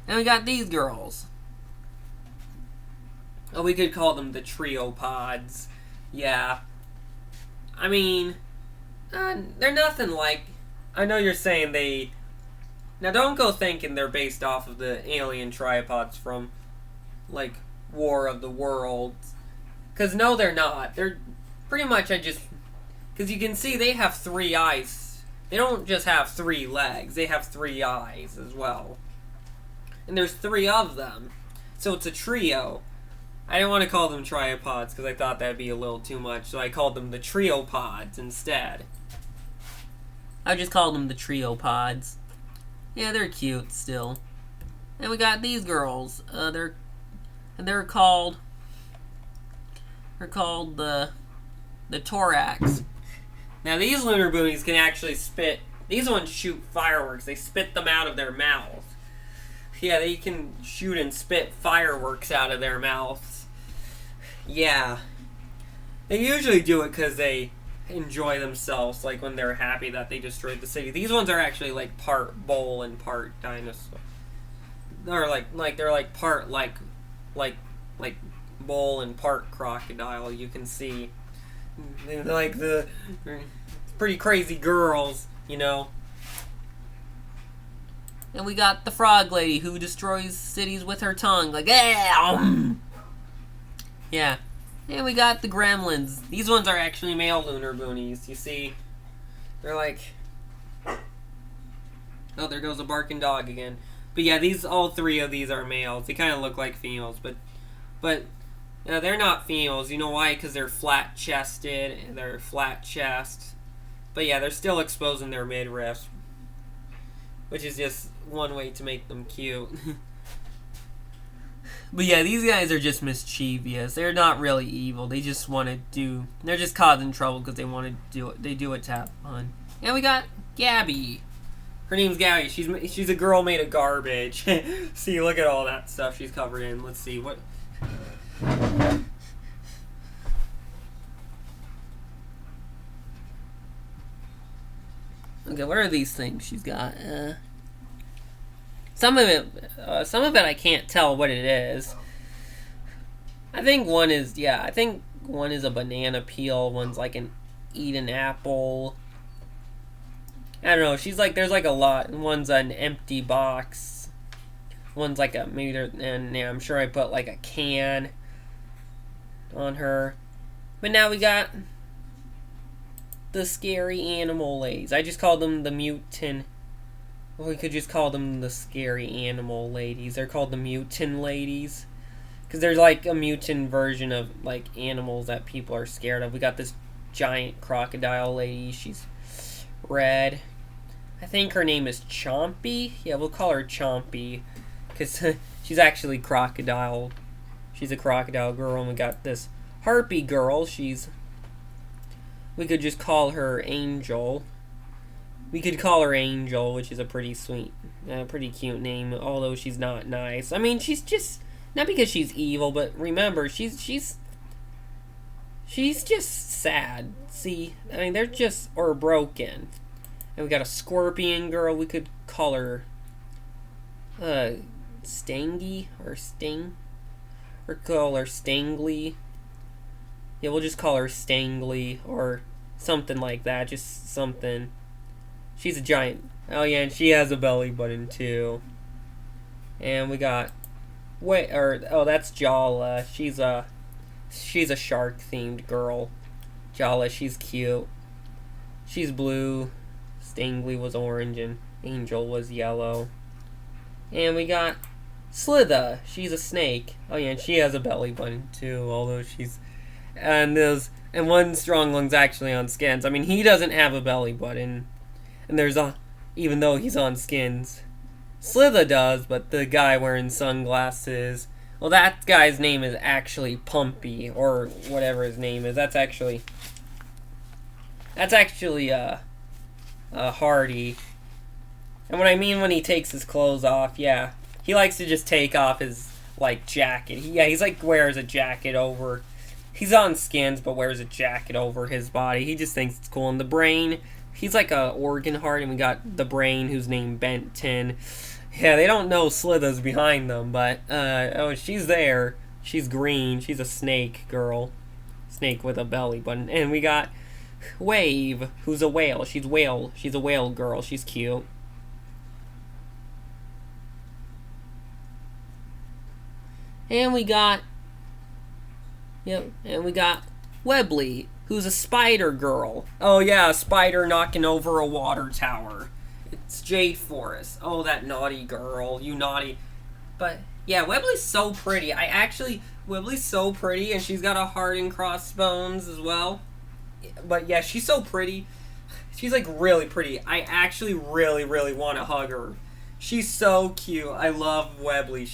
And we got these girls. Oh, we could call them the triopods. Yeah. I mean, they're nothing like, I know you're saying they, now don't go thinking they're based off of the alien tripods from, like, War of the Worlds. Because no, they're not. They're pretty much, because you can see they have 3 eyes. They don't just have 3 legs, they have 3 eyes as well. And there's 3 of them. So it's a trio. I didn't want to call them triopods because I thought that'd be a little too much, so I called them the triopods instead. I just called them the triopods. Yeah, they're cute still. And we got these girls. They're called the Thorax. Now these Lunerboonies can actually spit. These ones shoot fireworks. They spit them out of their mouths. Yeah, they can shoot and spit fireworks out of their mouths. Yeah. They usually do it because they enjoy themselves, like when they're happy that they destroyed the city. These ones are actually like part bull and part dinosaur. They're like part like bull and part crocodile. You can see, they're like the pretty crazy girls, you know. And we got the frog lady who destroys cities with her tongue, like, yeah. Yeah. And we got the gremlins. These ones are actually male Lunerboonies. You see, they're like, oh, there goes a barking dog again. But yeah, all 3 of these are males. They kind of look like females, but they're not females. You know why? Because they're flat-chested and they're flat chest. But yeah, they're still exposing their midriffs, which is just one way to make them cute. But yeah, these guys are just mischievous. They're not really evil. They just want to do, they're just causing trouble because they want to do it. They do it to have fun. And we got Gabby. Her name's Gabby. She's a girl made of garbage. See, look at all that stuff she's covered in. Let's see what. Okay, what are these things she's got? Some of it I can't tell what it is. I think one is a banana peel. One's like eat an apple. I don't know. She's like, there's like a lot. One's an empty box. One's like I'm sure I put like a can on her. But now we got the scary animal ladies. I just called them the mutant. Well, we could just call them the scary animal ladies. They're called the mutant ladies. Because there's like a mutant version of like animals that people are scared of. We got this giant crocodile lady. She's red. I think her name is Chompy. Yeah, we'll call her Chompy. Because she's actually crocodile. She's a crocodile girl. And we got this harpy girl. She's We could just call her Angel. We could call her Angel, which is a pretty sweet, pretty cute name, although she's not nice. I mean, she's just, not because she's evil, but remember, she's just sad. See, I mean, they're just, or broken. And we got a scorpion girl. We could call her, Stangy, or Sting, or call her Stangly. Yeah, we'll just call her Stangly, or something like that, just something. She's a giant. Oh yeah, and she has a belly button too. And we got, that's Jala. She's a shark themed girl. Jala, she's cute. She's blue. Stangly was orange and Angel was yellow. And we got Slither. She's a snake. Oh yeah, and she has a belly button too, although she's, and one strong one's actually on skins. I mean, he doesn't have a belly button. And there's even though he's on skins. Slither does, but the guy wearing sunglasses, well, that guy's name is actually Pumpy, or whatever his name is. That's actually Hardy. And what I mean when he takes his clothes off, yeah, he likes to just take off his, like, jacket. He's like wears a jacket over. He's on skins, but wears a jacket over his body. He just thinks it's cool. And the brain, he's like a organ heart, and we got the brain, who's named Benton. Yeah, they don't know Slither's behind them, but, oh, she's there. She's green. She's a snake girl. Snake with a belly button. And we got Wave, who's a whale. She's a whale girl. She's cute. And we got, Webley, who's a spider girl. Oh yeah, a spider knocking over a water tower. It's Jade Forest. Oh, that naughty girl. You naughty. But, yeah, Webley's so pretty. Webley's so pretty, and she's got a heart and crossbones as well. But, yeah, she's so pretty. She's, like, really pretty. I actually really, really want to hug her. She's so cute. I love Webley.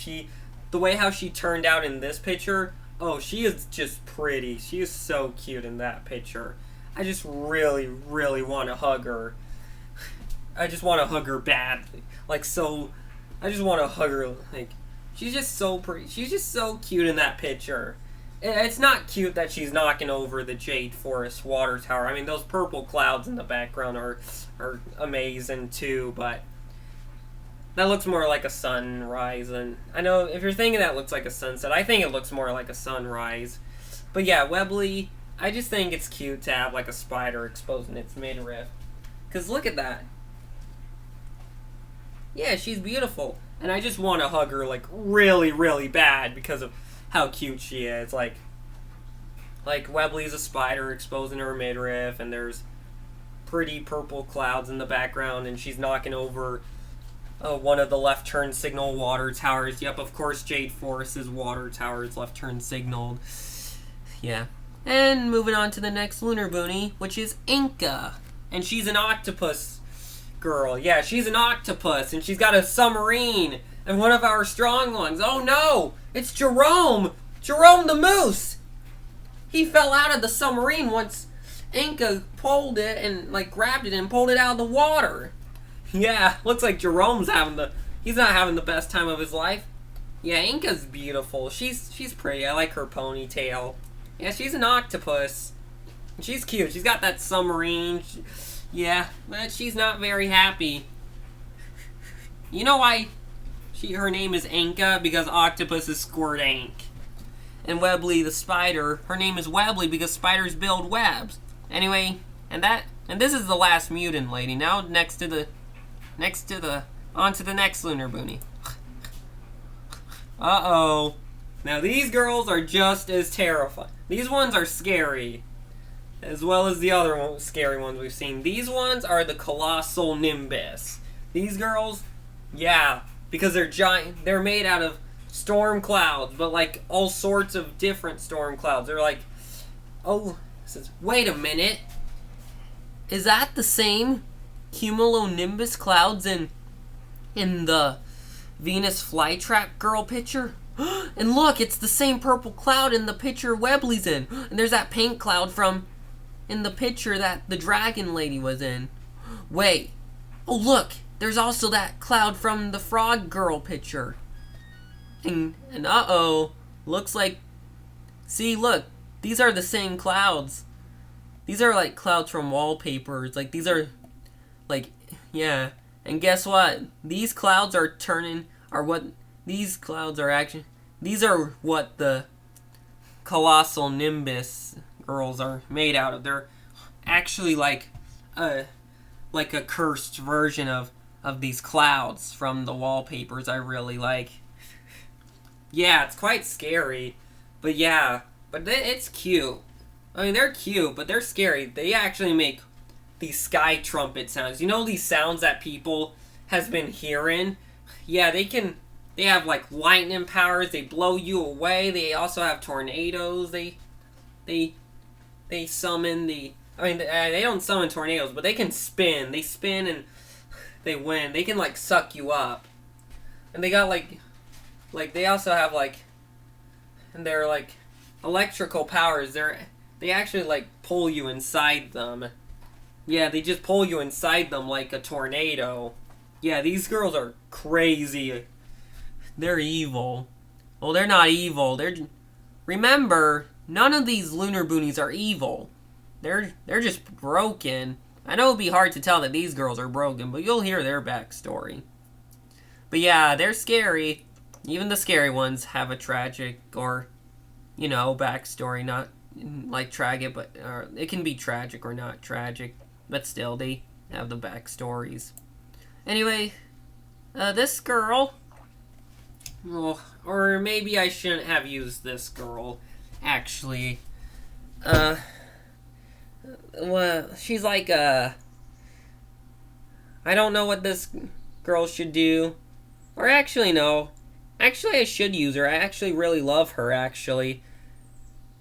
The way how she turned out in this picture, oh, she is just pretty. She is so cute in that picture. I just really, really want to hug her. I just want to hug her badly. I just want to hug her. Like, she's just so pretty. She's just so cute in that picture. It's not cute that she's knocking over the Jade Forest water tower. I mean, those purple clouds in the background are amazing too, but that looks more like a sunrise. And I know if you're thinking that looks like a sunset, I think it looks more like a sunrise. But yeah, Webley, I just think it's cute to have like a spider exposing its midriff. Because look at that. Yeah, she's beautiful. And I just want to hug her, like, really, really bad because of how cute she is. Like Webley's a spider exposing her midriff, and there's pretty purple clouds in the background, and she's knocking over one of the left turn signal water towers. Yep, of course, Jade Forest's water tower is left turn signaled. Yeah. And moving on to the next Lunerboonie, which is Inca. And she's an octopus girl. Yeah, she's an octopus, and she's got a submarine, and one of our strong ones. Oh no! It's Jerome! Jerome the Moose! He fell out of the submarine once Inca pulled it and, like, grabbed it and pulled it out of the water. Yeah, looks like Jerome's he's not having the best time of his life. Yeah, Inca's beautiful. She's pretty. I like her ponytail. Yeah, she's an octopus. She's cute. She's got that submarine. Yeah, but she's not very happy. You know why her name is Inca? Because octopus is squirt ink. And Webley the spider, her name is Webley because spiders build webs. Anyway, and this is the last mutant lady. Now on to the next Lunerboonie. Uh-oh. Now these girls are just as terrifying. These ones are scary, as well as the other scary ones we've seen. These ones are the Colossal Nimbus. These girls, yeah, because they're giant. They're made out of storm clouds, but like all sorts of different storm clouds. They're like, oh, wait a minute. Is that the same cumulonimbus clouds in the Venus flytrap girl picture? And look, it's the same purple cloud in the picture Webley's in. And there's that pink cloud from in the picture that the dragon lady was in. Wait. Oh, look. There's also that cloud from the frog girl picture. And uh-oh. Looks like... See, look. These are the same clouds. These are like clouds from wallpapers. Like, these are... Like, yeah. And guess what? These clouds are what... These clouds are actually... These are what the colossal nimbus girls are made out of. They're actually like a cursed version of these clouds from the wallpapers I really like. Yeah, it's quite scary. But yeah, but it's cute. I mean, they're cute, but they're scary. They actually make these sky trumpet sounds. You know these sounds that people has been hearing? Yeah, they have like lightning powers. They blow you away. They also have tornadoes. They summon the... I mean, they don't summon tornadoes, but they can spin. They spin and they win. They can like suck you up. And they got like they also have like... And they're like electrical powers. They actually like pull you inside them. Yeah, they just pull you inside them like a tornado. Yeah, these girls are crazy. They're evil. Well, they're not evil. Remember, none of these Lunerboonies are evil. They're just broken. I know it'd be hard to tell that these girls are broken, but you'll hear their backstory. But yeah, they're scary. Even the scary ones have a tragic or, backstory. Not like tragic, but it can be tragic or not tragic. But still, they have the backstories. Anyway, this girl... Well, or maybe I shouldn't have used this girl, actually. Well, she's like, I don't know what this girl should do. Or actually, no. Actually, I should use her. I actually really love her, actually.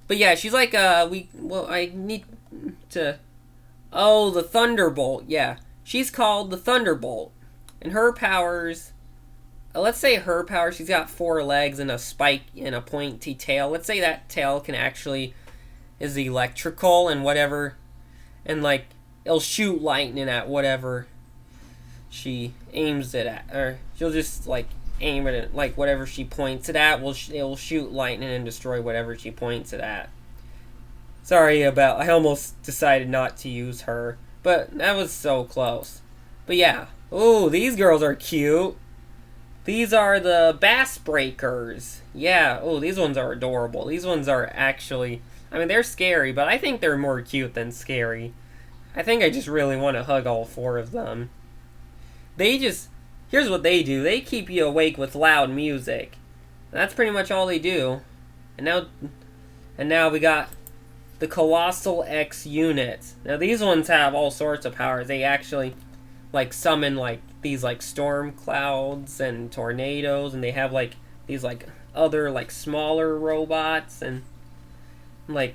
But yeah, she's like, I need to... Oh, the Thunderbolt, yeah. She's called the Thunderbolt. And her powers... Let's say her power, she's got 4 legs and a spike and a pointy tail. Let's say that tail is electrical and whatever. And like, it'll shoot lightning at whatever she aims it at. Or she'll just like aim it at, like whatever she points it at, it'll shoot lightning and destroy whatever she points it at. Sorry I almost decided not to use her. But that was so close. But yeah. Ooh, these girls are cute. These are the Bass Breakers. Yeah, oh, these ones are adorable. These ones are actually... I mean, they're scary, but I think they're more cute than scary. I think I just really want to hug all 4 of them. Here's what they do. They keep you awake with loud music. That's pretty much all they do. And now we got the Colossal X units. Now, these ones have all sorts of powers. They actually, like, summon, like, these like storm clouds and tornadoes, and they have like these like other like smaller robots, and like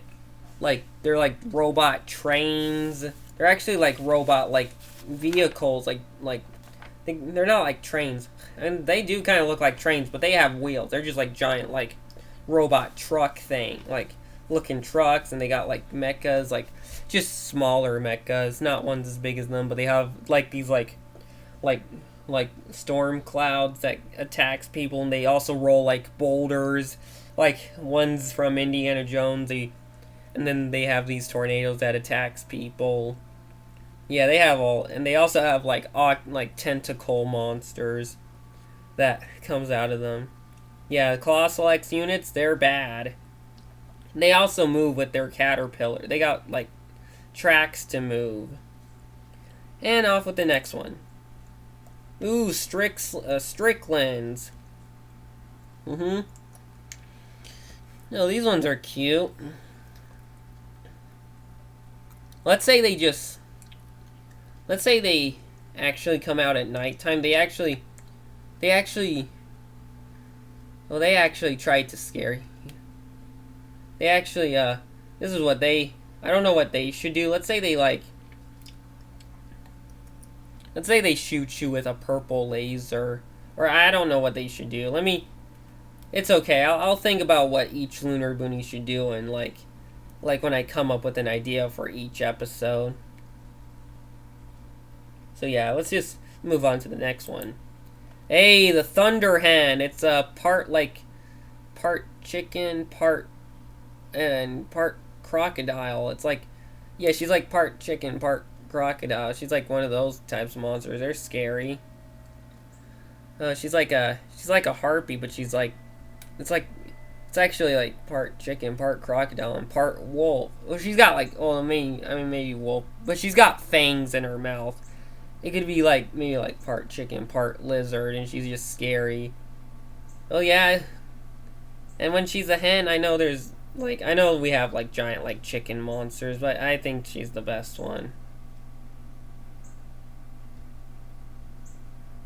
they're like robot trains. They're actually like robot like vehicles, like they're not like trains, and they do kind of look like trains, but they have wheels. They're just like giant like robot truck thing, like looking trucks, and they got like mechas, like just smaller mechas, not ones as big as them, but they have like these like storm clouds that attacks people, and they also roll like boulders, like ones from Indiana Jones. And then they have these tornadoes that attacks people. Yeah, they have all, and they also have like tentacle monsters that comes out of them. Yeah, the Colossal X units, they're bad. They also move with their caterpillar. They got like tracks to move. And off with the next one. Ooh, Stricklands. No, these ones are cute. Let's say they actually come out at nighttime. They actually tried to scare you. They actually, this is what I don't know what they should do. Let's say they shoot you with a purple laser. Or I don't know what they should do. It's okay. I'll think about what each Lunerboonie should do, and like when I come up with an idea for each episode. So yeah, let's just move on to the next one. Hey, the Thunder Hen. It's a part chicken, part crocodile. It's like, yeah, she's like part chicken, part crocodile. She's like one of those types of monsters. They're scary. She's like a harpy, but it's actually like part chicken, part crocodile, and part wolf. Well, she's got like, maybe wolf, but she's got fangs in her mouth. It could be like maybe like part chicken, part lizard, and she's just scary. Oh yeah. And when she's a hen, I know we have like giant like chicken monsters, but I think she's the best one.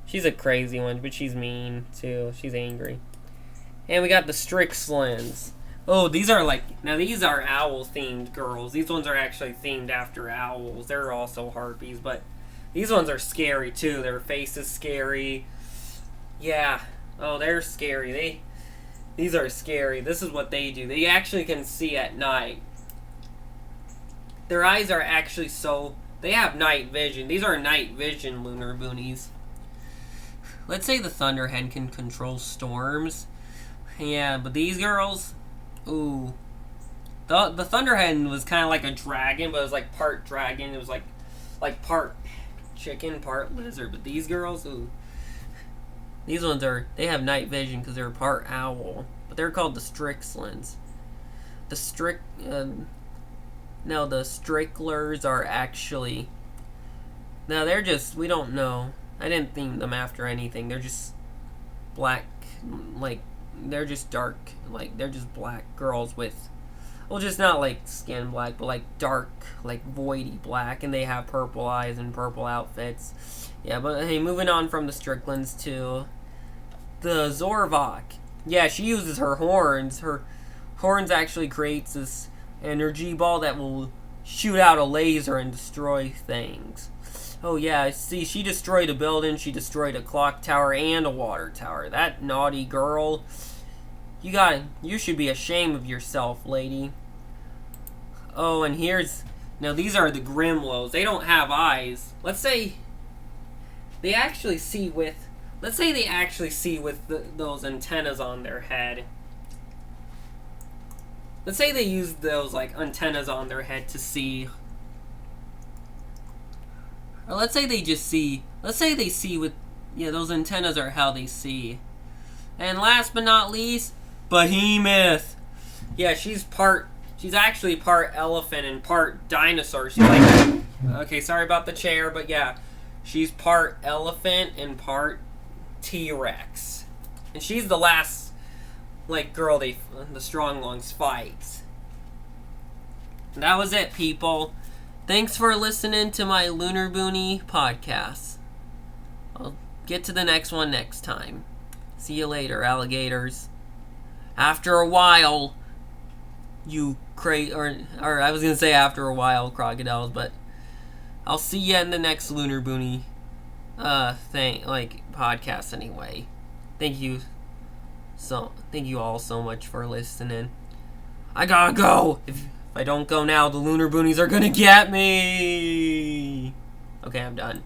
She's a crazy one, but she's mean too. She's angry. And we got the Strixlins. Oh, these are owl themed girls. These ones are actually themed after owls. They're also harpies, but these ones are scary too. Their face is scary. Yeah. Oh, they're scary. These are scary. This is what they do. They actually can see at night. Their eyes are actually they have night vision. These are night vision Lunerboonies. Let's say the Thunder Hen can control storms. Yeah, but these girls, ooh. The Thunder Hen was kind of like a dragon, but it was like part dragon. It was like part chicken, part lizard. But these girls, ooh. These ones they have night vision because they're part owl. But they're called the Strixlins. The Stricklers are actually, no, they're just, we don't know. I didn't theme them after anything. They're just black, they're just dark, they're just black girls with, well, just not like skin black, but like dark, like voidy black, and they have purple eyes and purple outfits. Yeah, but hey, moving on from the Stricklins to the Zorvok. Yeah, she uses her horns. Her horns actually creates this energy ball that will shoot out a laser and destroy things. Oh yeah, see, she destroyed a building, she destroyed a clock tower and a water tower. That naughty girl. You should be ashamed of yourself, lady. Oh, and now these are the Grimlows. They don't have eyes. Let's say they actually see with those antennas on their head. Let's say they use those like antennas on their head to see. Or let's say they see with, yeah, those antennas are how they see. And last but not least, Behemoth. Yeah, she's actually part elephant and part dinosaur. She's like, okay, sorry about the chair, but yeah, she's part elephant and part T-Rex. And she's the last, girl the Stronglungs fights. And that was it, people. Thanks for listening to my Lunerboonie podcast. I'll get to the next one next time. See you later, alligators. After a while, or I was gonna say after a while, crocodiles, but I'll see you in the next Lunerboonie podcast anyway. Thank you all so much for listening. I gotta go. If I don't go now, the Lunerboonies are gonna get me. Okay, I'm done.